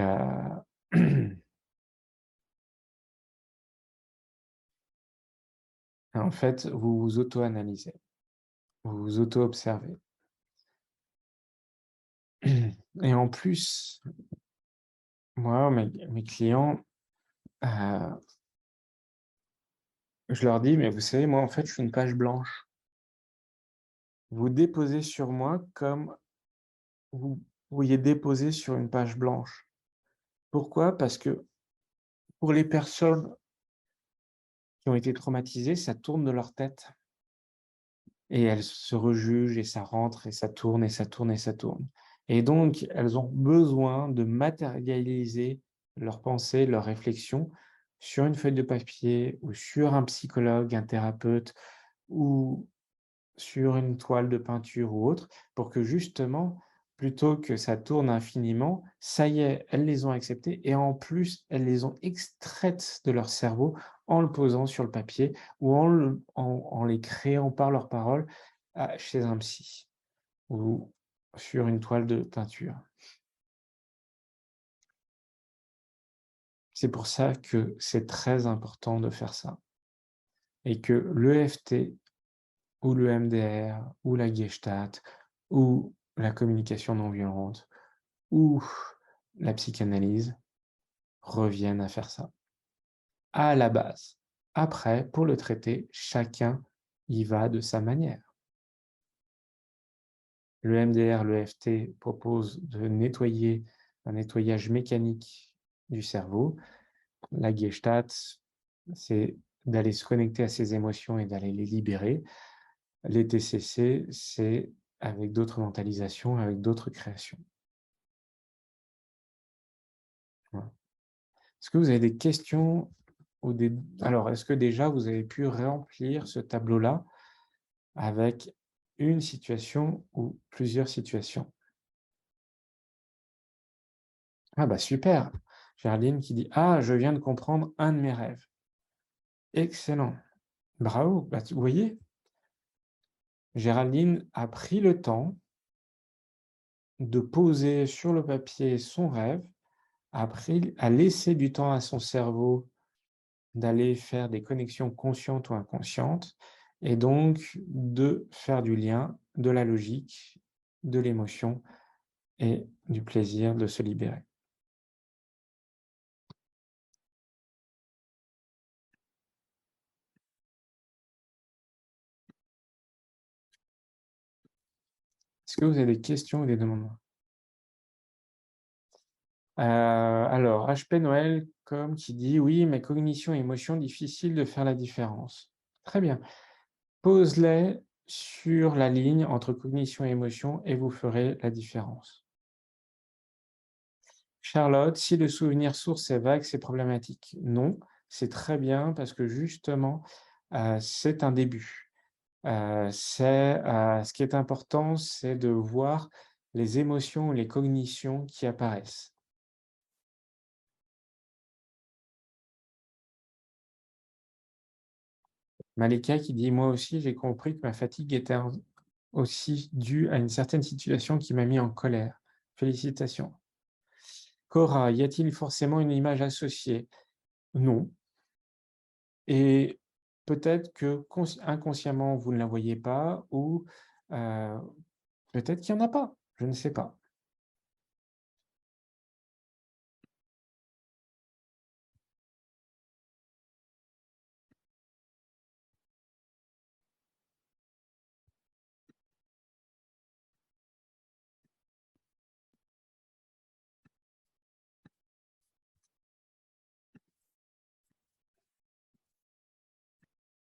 en fait, vous vous auto-analysez, vous vous auto-observez. Et en plus, moi, mes clients, je leur dis, mais vous savez, moi, en fait, je suis une page blanche. Vous déposez sur moi comme vous pourriez déposer sur une page blanche. Pourquoi? Parce que pour les personnes qui ont été traumatisées, ça tourne de leur tête. Et elles se rejugent et ça rentre et ça tourne et ça tourne et ça tourne. Et donc, elles ont besoin de matérialiser leurs pensées, leurs réflexions sur une feuille de papier ou sur un psychologue, un thérapeute ou sur une toile de peinture ou autre, pour que justement, plutôt que ça tourne infiniment, ça y est, elles les ont acceptées et en plus, elles les ont extraites de leur cerveau en le posant sur le papier ou en les créant par leurs paroles chez un psy ou sur une toile de peinture. C'est pour ça que c'est très important de faire ça et que l'EFT ou le MDR ou la Gestalt ou la communication non violente ou la psychanalyse reviennent à faire ça, à la base. Après, pour le traiter, chacun y va de sa manière. Le MDR, le FT propose de nettoyer un nettoyage mécanique du cerveau. La Gestalt, c'est d'aller se connecter à ses émotions et d'aller les libérer. Les TCC, c'est avec d'autres mentalisations, avec d'autres créations. Voilà. Est-ce que vous avez des questions ou des... Alors, est-ce que déjà vous avez pu remplir ce tableau-là avec une situation ou plusieurs situations? Ah bah super! Géraldine qui dit: «Ah, je viens de comprendre un de mes rêves». Excellent, bravo! Bah, vous voyez? Géraldine a pris le temps de poser sur le papier son rêve, a laissé du temps à son cerveau d'aller faire des connexions conscientes ou inconscientes et donc de faire du lien, de la logique, de l'émotion et du plaisir de se libérer. Est-ce que vous avez des questions ou des demandes? Alors, HP Noël, comme qui dit: «Oui, mais cognition et émotion, difficile de faire la différence». Très bien. Pose-les sur la ligne entre cognition et émotion et vous ferez la différence. Charlotte, si le souvenir source est vague, c'est problématique. Non, c'est très bien parce que justement, c'est un début. Ce qui est important, c'est de voir les émotions et les cognitions qui apparaissent. Malika qui dit: «Moi aussi, j'ai compris que ma fatigue était aussi due à une certaine situation qui m'a mis en colère. Félicitations». Cora: «Y a-t-il forcément une image associée?» Non, et peut-être que inconsciemment, vous ne la voyez pas ou heu, peut-être qu'il y en a pas, je ne sais pas.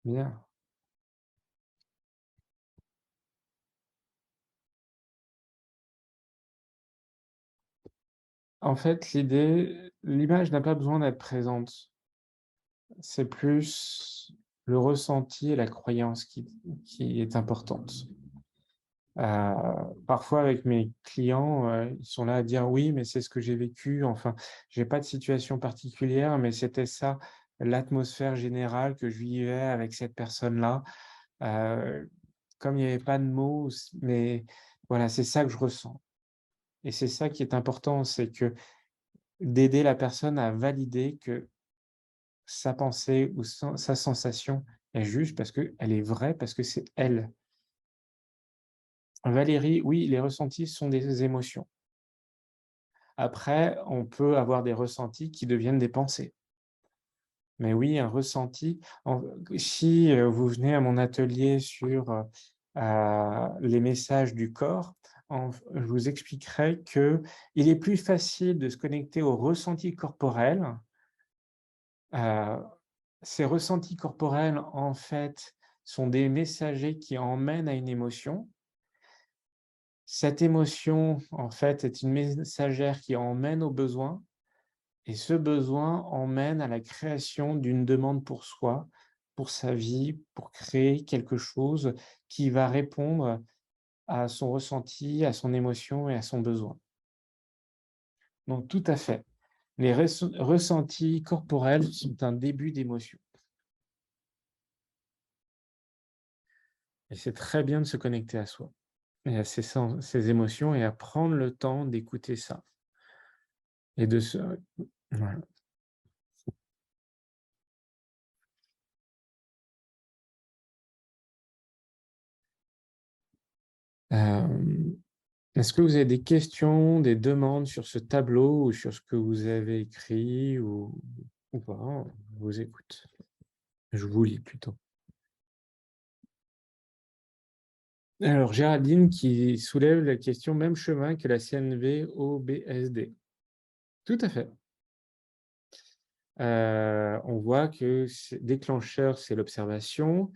Bien. En fait, l'image n'a pas besoin d'être présente. C'est plus le ressenti et la croyance qui est importante. Parfois avec mes clients, ils sont là à dire: «Oui, mais c'est ce que j'ai vécu, enfin, j'ai pas de situation particulière, mais c'était ça, l'atmosphère générale que je vivais avec cette personne-là». Comme il y avait pas de mots, mais voilà, c'est ça que je ressens et c'est ça qui est important, c'est que d'aider la personne à valider que sa pensée ou sa sensation est juste parce qu'elle est vraie, parce que c'est elle. Valérie, oui, les ressentis sont des émotions. Après, on peut avoir des ressentis qui deviennent des pensées. Mais oui, un ressenti, si, vous venez à mon atelier sur, les messages du corps, je vous expliquerai qu'il est plus facile de se connecter aux ressentis corporels. Heu, Ces ressentis corporels, en fait, sont des messagers qui emmènent à une émotion. Cette émotion, en fait, est une messagère qui emmène au besoin. Et ce besoin emmène à la création d'une demande pour soi, pour sa vie, pour créer quelque chose qui va répondre à son ressenti, à son émotion et à son besoin. Donc tout à fait. Les ressentis corporels sont un début d'émotion. Et c'est très bien de se connecter à soi et à ses émotions et à prendre le temps d'écouter ça et de se voilà. Hem Est-ce que vous avez des questions, des demandes sur ce tableau ou sur ce que vous avez écrit ou pas? Je vous écoute. Je vous lis plutôt. Alors Géraldine qui soulève la question: «Même chemin que la CNV-OBSD». Tout à fait. On voit que déclencheur, c'est l'observation,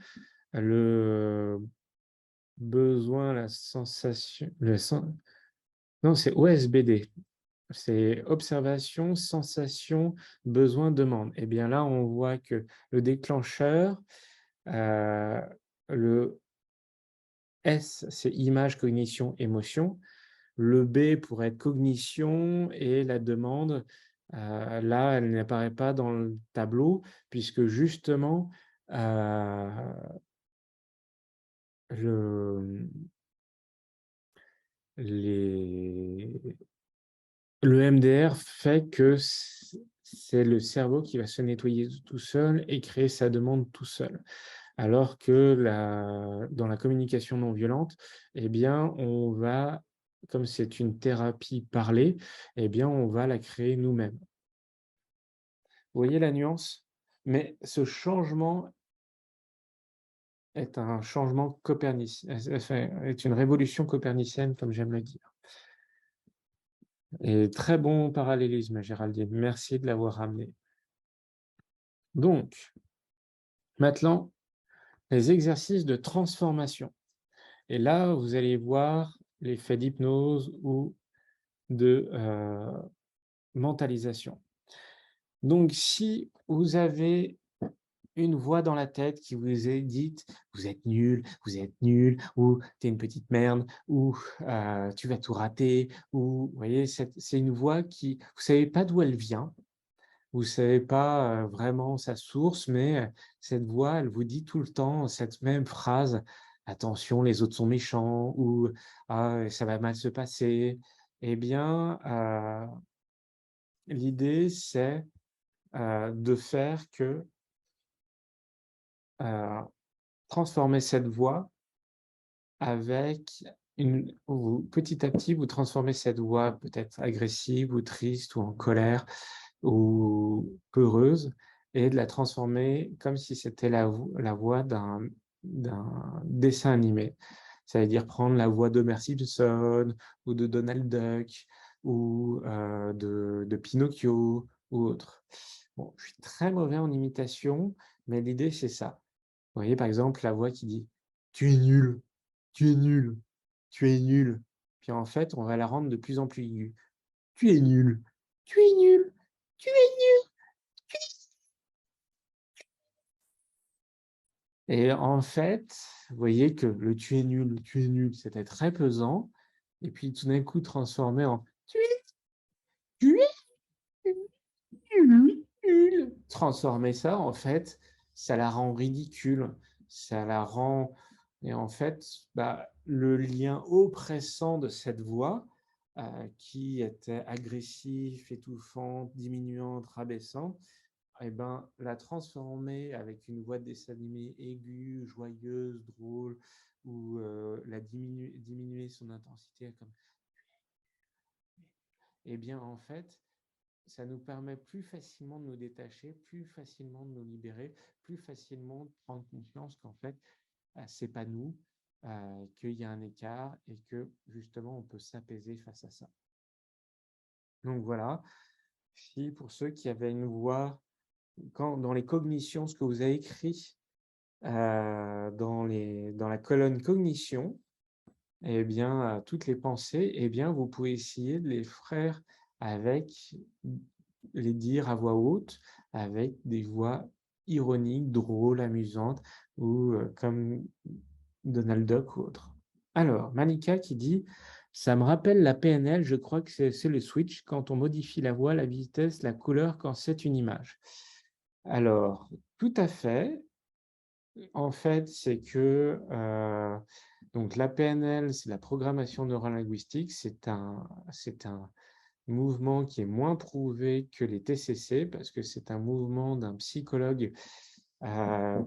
le besoin, la sensation, non, c'est OSBD. C'est observation, sensation, besoin, demande. Et bien là, on voit que le déclencheur, heu, le S, c'est image, cognition, émotion. Le B pourrait être cognition et la demande, là, elle n'apparaît pas dans le tableau puisque justement, heu, le, les le MDR fait que c'est le cerveau qui va se nettoyer tout seul et créer sa demande tout seul. Alors que dans la communication non violente, eh bien, comme c'est une thérapie parlée, eh bien, on va la créer nous-mêmes. Vous voyez la nuance? Mais ce changement est un changement est une révolution copernicienne, comme j'aime le dire. Et très bon parallélisme, Géraldine. Merci de l'avoir ramené. Donc, maintenant, les exercices de transformation. Et là, vous allez voir l'effet d'hypnose ou de mentalisation. Donc, si vous avez une voix dans la tête qui vous est dite: «Vous êtes nul» ou «Tu es une petite merde» ou «Tu vas tout rater» ou vous voyez, c'est une voix qui vous ne savez pas d'où elle vient, vous ne savez pas, vraiment sa source, mais cette voix, elle vous dit tout le temps cette même phrase: «Attention, les autres sont méchants» ou «Ah, ça va mal se passer». Eh bien, l'idée, c'est, de faire que, heu, transformer cette voix avec petit à petit, vous transformez cette voix peut-être agressive ou triste ou en colère ou peureuse et de la transformer comme si c'était la voix d'un dessin animé. Ça veut dire prendre la voix d'Homer Simpson ou de Donald Duck ou de Pinocchio ou autre. Bon, je suis très mauvais en imitation, mais l'idée c'est ça. Vous voyez, par exemple, la voix qui dit: «Tu es nul, tu es nul, tu es nul». Puis en fait, on va la rendre de plus en plus aiguë. «Tu es nul, tu es nul, tu es nul». Et en fait, vous voyez que le tu es nul», c'était très pesant et puis tout d'un coup transformé en tu es nul». Transformer ça, en fait, ça la rend ridicule, ça la rend et en fait, bah, le lien oppressant de cette voix, qui était agressif, étouffante, diminuante, rabaissante et ben, la transformer avec une voix de dessin animé aiguë, joyeuse, drôle ou la diminuer son intensité comme eh bien, en fait, ça nous permet plus facilement de nous détacher, plus facilement de nous libérer, plus facilement de prendre conscience qu'en fait, c'est pas nous, qu'il y a un écart et que justement on peut s'apaiser face à ça. Donc voilà, si pour ceux qui avaient une voix, quand dans les cognitions, ce que vous avez écrit dans la colonne cognition, eh bien, toutes les pensées, eh bien, vous pouvez essayer de les faire avec les dire à voix haute, avec des voix ironiques, drôles, amusantes ou comme Donald Duck ou autre. Alors, Malika qui dit: «Ça me rappelle la PNL, je crois que c'est le switch quand on modifie la voix, la vitesse, la couleur quand c'est une image». Alors, tout à fait. En fait, c'est que, donc la PNL, c'est la programmation neurolinguistique, c'est un mouvement qui est moins prouvé que les TCC parce que c'est un mouvement d'un psychologue,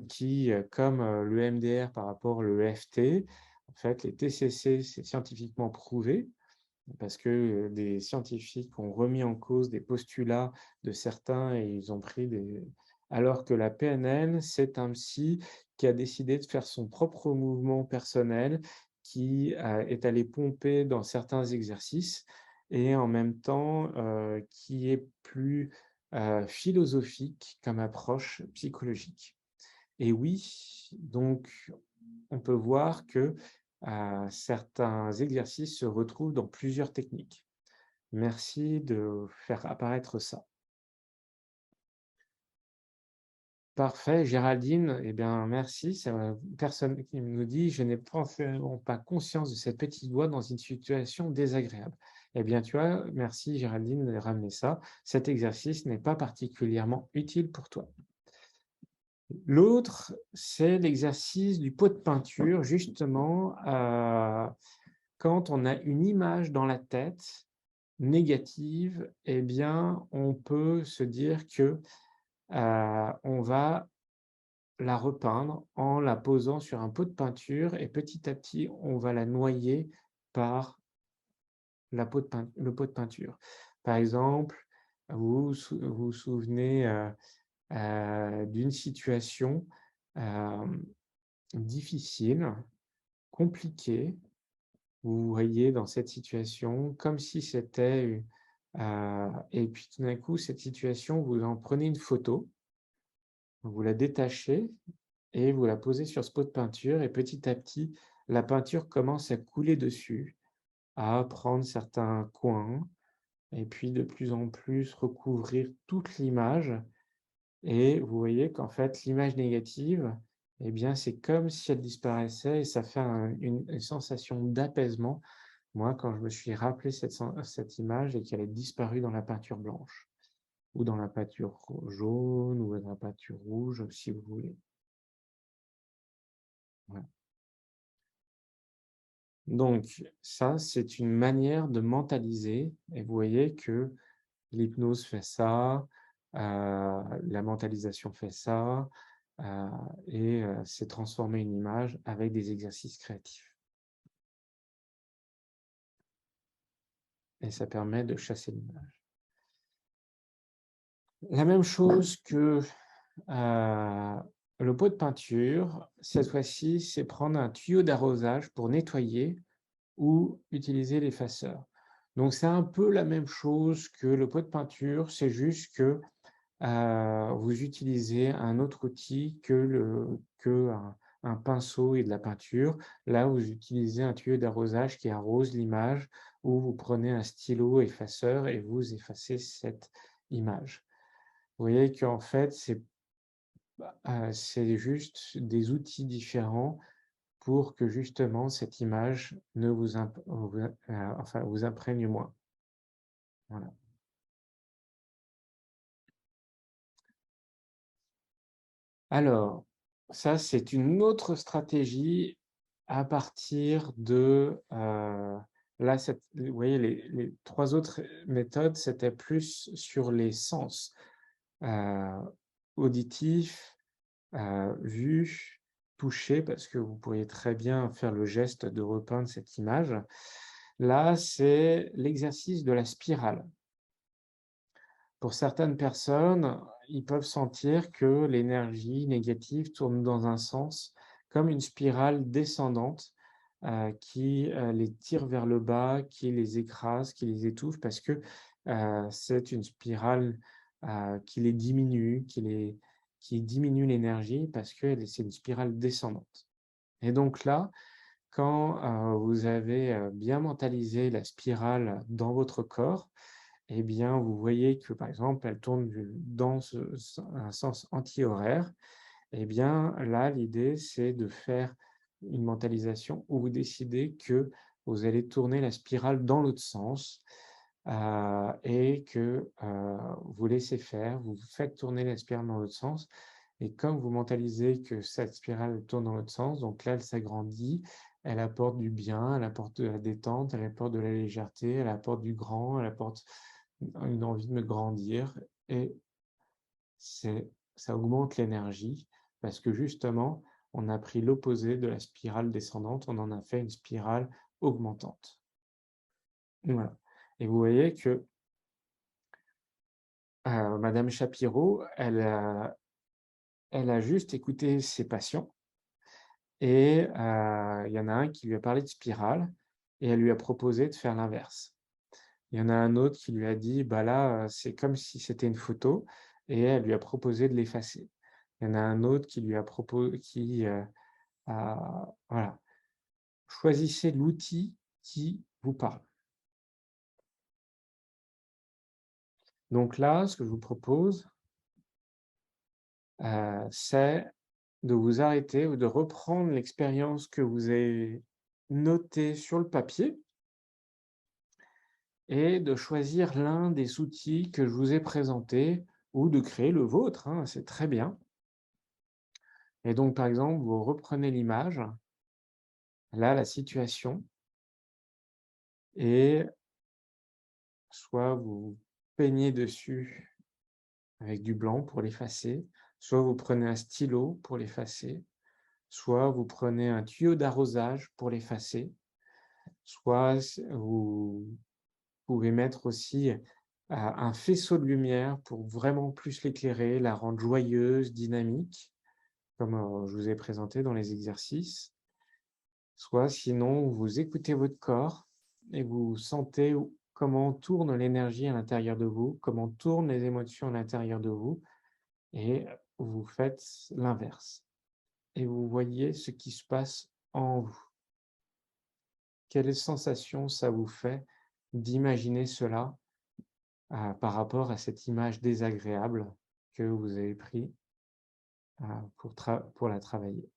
qui, comme, le MDR par rapport au EFT, en fait, les TCC, c'est scientifiquement prouvé parce que, des scientifiques ont remis en cause des postulats de certains et ils ont pris des alors que la PNL, c'est un psy qui a décidé de faire son propre mouvement personnel, qui, est allé pomper dans certains exercices et en même temps, qui est plus, philosophique comme approche psychologique. Et oui, donc on peut voir que, certains exercices se retrouvent dans plusieurs techniques. Merci de faire apparaître ça. Parfait, Géraldine, eh bien merci. Personne qui nous dit: «Je n'ai forcément pas conscience de cette petite voix dans une situation désagréable». Eh bien, tu vois, merci Géraldine de ramener ça. Cet exercice n'est pas particulièrement utile pour toi. L'autre, c'est l'exercice du pot de peinture, justement, quand on a une image dans la tête négative, eh bien, on peut se dire que, on va la repeindre en la posant sur un pot de peinture et petit à petit, on va la noyer par le pot de peinture. Par exemple, vous souvenez, d'une situation, hem, difficile, compliquée. Vous voyez dans cette situation comme si c'était, et puis tout d'un coup, cette situation, vous en prenez une photo, vous la détachez et vous la posez sur ce pot de peinture et petit à petit, la peinture commence à couler dessus, à prendre certains coins et puis de plus en plus recouvrir toute l'image et vous voyez qu'en fait l'image négative, eh bien, c'est comme si elle disparaissait et ça fait une sensation d'apaisement. Moi, quand je me suis rappelé cette image et qu'elle est disparue dans la peinture blanche ou dans la peinture jaune ou dans la peinture rouge, si vous voulez. Voilà. Donc ça, c'est une manière de mentaliser et vous voyez que l'hypnose fait ça, la mentalisation fait ça, heu c'est transformer une image avec des exercices créatifs et ça permet de chasser l'image. La même chose que, le pot de peinture, cette fois-ci, c'est prendre un tuyau d'arrosage pour nettoyer ou utiliser l'effaceur. Donc c'est un peu la même chose que le pot de peinture, c'est juste que, vous utilisez un autre outil que un pinceau et de la peinture. Là, vous utilisez un tuyau d'arrosage qui arrose l'image ou vous prenez un stylo effaceur et vous effacez cette image. Vous voyez qu'en fait, c'est juste des outils différents pour que justement cette image ne vous imprègne moins. Voilà. Alors, ça, c'est une autre stratégie à partir de, là, vous voyez les 3 autres méthodes, c'était plus sur les sens, heu, auditif, vue, toucher, parce que vous pourriez très bien faire le geste de repeindre cette image. Là, c'est l'exercice de la spirale. Pour certaines personnes, ils peuvent sentir que l'énergie négative tourne dans un sens, comme une spirale descendante, qui, les tire vers le bas, qui les écrase, qui les étouffe parce que, c'est une spirale, qui les diminue, qui diminue l'énergie parce que c'est une spirale descendante et donc là, quand, vous avez, bien mentalisé la spirale dans votre corps, eh bien, vous voyez que, par exemple, elle tourne dans un sens anti-horaire. Eh bien, là, l'idée, c'est de faire une mentalisation où vous décidez que vous allez tourner la spirale dans l'autre sens et que vous laissez faire, vous faites tourner la spirale dans l'autre sens. Et comme vous mentalisez que cette spirale tourne dans l'autre sens, donc là, elle s'agrandit, elle apporte du bien, elle apporte de la détente, elle apporte de la légèreté, elle apporte du grand, elle apporte une envie de me grandir et ça augmente l'énergie parce que justement, on a pris l'opposé de la spirale descendante, on en a fait une spirale augmentante. Voilà et vous voyez que, madame Shapiro, elle a juste écouté ses patients et il y en a un qui lui a parlé de spirale et elle lui a proposé de faire l'inverse. Il y en a un autre qui lui a dit: «Bah là, c'est comme si c'était une photo» et elle lui a proposé de l'effacer. Il y en a un autre qui lui a proposé qui, a voilà. Choisissez l'outil qui vous parle. Donc là, ce que je vous propose, c'est de vous arrêter ou de reprendre l'expérience que vous avez notée sur le papier et de choisir l'un des outils que je vous ai présentés ou de créer le vôtre, hein, c'est très bien. Et donc, par exemple, vous reprenez l'image, là, la situation, et soit vous peignez dessus avec du blanc pour l'effacer, soit vous prenez un stylo pour l'effacer, soit vous prenez un tuyau d'arrosage pour l'effacer, soit vous pouvez mettre aussi un faisceau de lumière pour vraiment plus l'éclairer, la rendre joyeuse, dynamique, comme je vous ai présenté dans les exercices. Soit sinon, vous écoutez votre corps et vous sentez comment tourne l'énergie à l'intérieur de vous, comment tournent les émotions à l'intérieur de vous et vous faites l'inverse. et vous voyez ce qui se passe en vous. Quelle sensation ça vous fait d'imaginer cela par rapport à cette image désagréable que vous avez pris pour la travailler?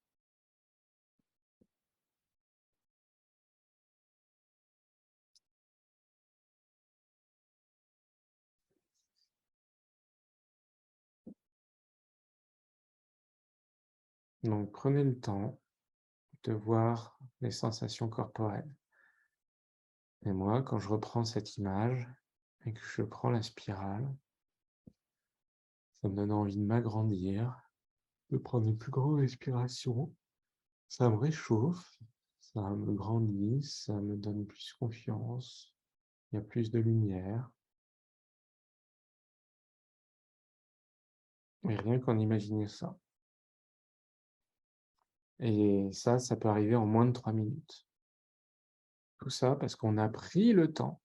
Donc, prenez le temps de voir les sensations corporelles. Et moi, quand je reprends cette image et que je prends la spirale, ça me donne envie de m'agrandir, de prendre une plus grande respiration. Ça me réchauffe, ça me grandit, ça me donne plus confiance, il y a plus de lumière. Et rien qu'en imaginer ça. Et ça peut arriver en moins de 3 minutes. Tout ça parce qu'on a pris le temps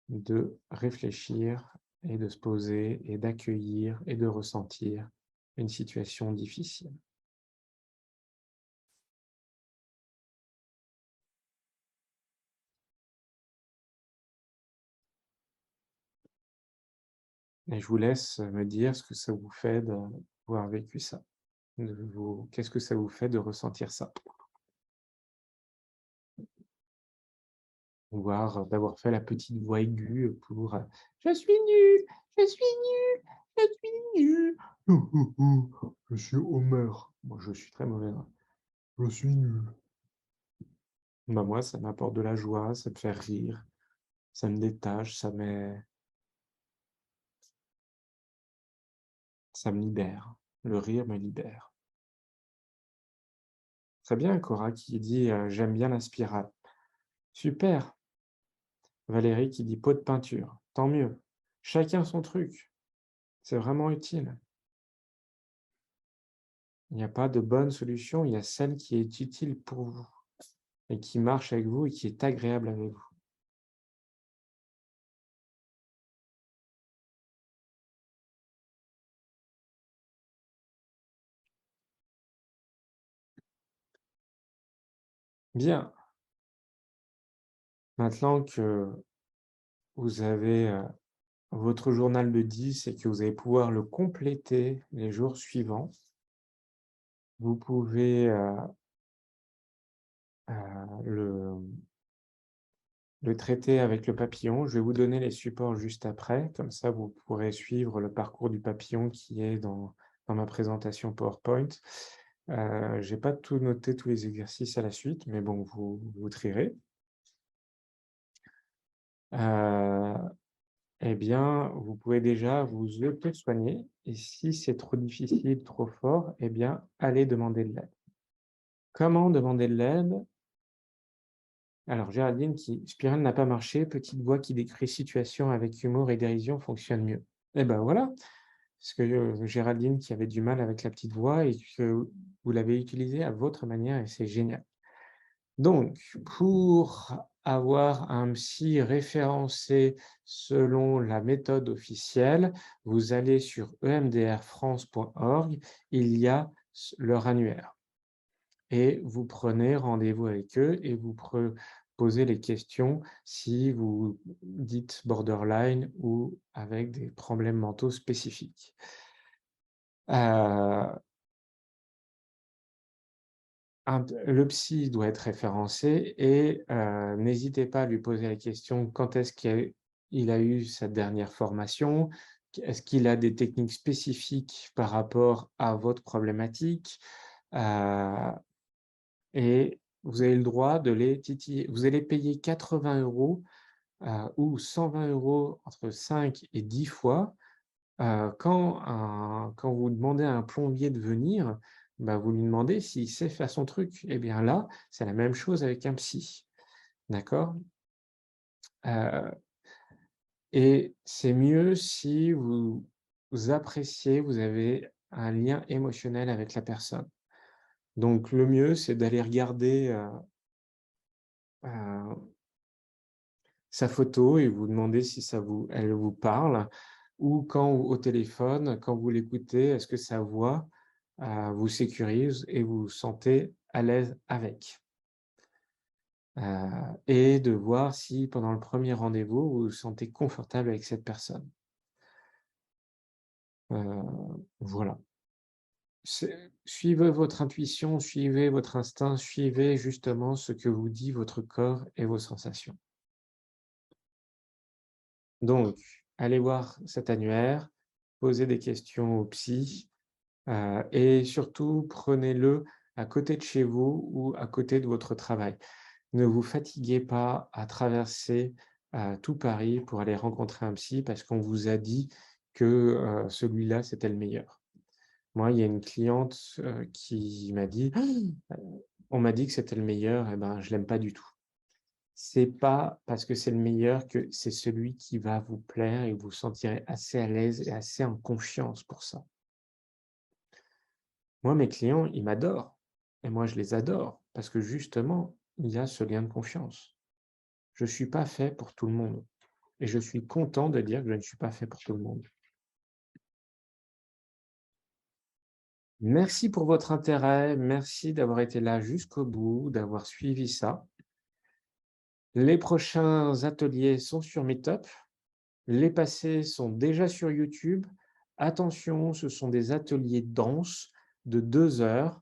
de réfléchir et de se poser et d'accueillir et de ressentir une situation difficile. Et je vous laisse me dire ce que ça vous fait d'avoir vécu ça. Qu'est-ce que ça vous fait de ressentir ça? Voire d'avoir fait la petite voix aiguë pour Je suis nul, je suis nul, je suis nul. Je suis Homer. Moi, je suis très mauvais. Je suis nul. Bah, moi, ça m'apporte de la joie, ça me fait rire, ça me détache, ça me libère. Le rire me libère. Très bien, Cora qui dit j'aime bien la spirale. Super. Valérie qui dit pot de peinture. Tant mieux. Chacun son truc. C'est vraiment utile. Il n'y a pas de bonne solution, il y a celle qui est utile pour vous et qui marche avec vous et qui est agréable avec vous. Bien. Maintenant que vous avez votre journal de 10 et que vous allez pouvoir le compléter les jours suivants, vous pouvez le traiter avec le papillon. Je vais vous donner les supports juste après, comme ça vous pourrez suivre le parcours du papillon qui est dans ma présentation PowerPoint. Je n'ai pas tout noté, tous les exercices à la suite, mais bon, vous trierez. Eh bien, vous pouvez déjà vous auto-soigner, et si c'est trop difficile, trop fort, eh bien, allez demander de l'aide. Comment demander de l'aide? Alors, Géraldine qui spirale n'a pas marché, petite voix qui décrit situation avec humour et dérision fonctionne mieux. Eh ben voilà, parce que Géraldine qui avait du mal avec la petite voix et que vous l'avez utilisée à votre manière et c'est génial. Donc, pour avoir un psy référencé selon la méthode officielle, vous allez sur emdrfrance.org, il y a leur annuaire. Et vous prenez rendez-vous avec eux et vous posez les questions si vous dites borderline ou avec des problèmes mentaux spécifiques. Le psy doit être référencé et n'hésitez pas à lui poser la question quand est-ce qu'il a eu sa dernière formation, est-ce qu'il a des techniques spécifiques par rapport à votre problématique, et vous avez le droit de les titiller. Vous allez payer 80 € ou 120 € entre 5 et 10 fois. Quand vous demandez à un plombier de venir, bah, vous lui demandez s'il sait faire son truc. Eh bien là, c'est la même chose avec un psy. D'accord? Et c'est mieux si vous appréciez, vous avez un lien émotionnel avec la personne. Donc le mieux, c'est d'aller regarder sa photo et vous demander si elle vous parle, ou quand au téléphone, quand vous l'écoutez, est-ce que sa voix vous sécurise et vous vous sentez à l'aise avec. Et de voir si pendant le premier rendez-vous, vous vous sentez confortable avec cette personne. Voilà. Suivez votre intuition, suivez votre instinct, suivez justement ce que vous dit votre corps et vos sensations. Donc, allez voir cet annuaire, posez des questions au psy, et surtout prenez-le à côté de chez vous ou à côté de votre travail. Ne vous fatiguez pas à traverser tout Paris pour aller rencontrer un psy parce qu'on vous a dit que celui-là, c'était le meilleur. Moi, il y a une cliente qui m'a dit on m'a dit que c'était le meilleur, et ben, je l'aime pas du tout. C'est pas parce que c'est le meilleur que c'est celui qui va vous plaire et vous vous sentirez assez à l'aise et assez en confiance pour ça. Moi, mes clients, ils m'adorent et moi, je les adore parce que justement, il y a ce lien de confiance. Je ne suis pas fait pour tout le monde et je suis content de dire que je ne suis pas fait pour tout le monde. Merci pour votre intérêt, merci d'avoir été là jusqu'au bout, d'avoir suivi ça. Les prochains ateliers sont sur Meetup. Les passés sont déjà sur YouTube. Attention, ce sont des ateliers denses de 2 heures.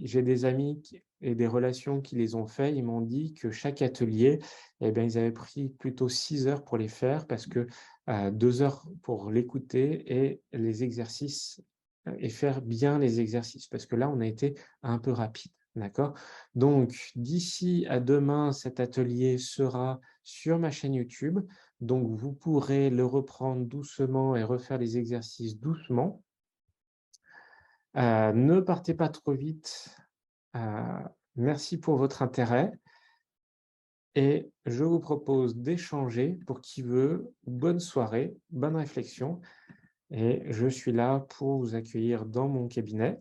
J'ai des amis et des relations qui les ont faits. Ils m'ont dit que chaque atelier, eh bien, ils avaient pris plutôt 6 heures pour les faire parce que 2 heures pour l'écouter et les exercices et faire bien les exercices. Parce que là, on a été un peu rapide. D'accord? Donc, d'ici à demain, cet atelier sera sur ma chaîne YouTube. Donc, vous pourrez le reprendre doucement et refaire les exercices doucement. Ne partez pas trop vite. Merci pour votre intérêt. Et je vous propose d'échanger pour qui veut. Bonne soirée, bonne réflexion. Et je suis là pour vous accueillir dans mon cabinet.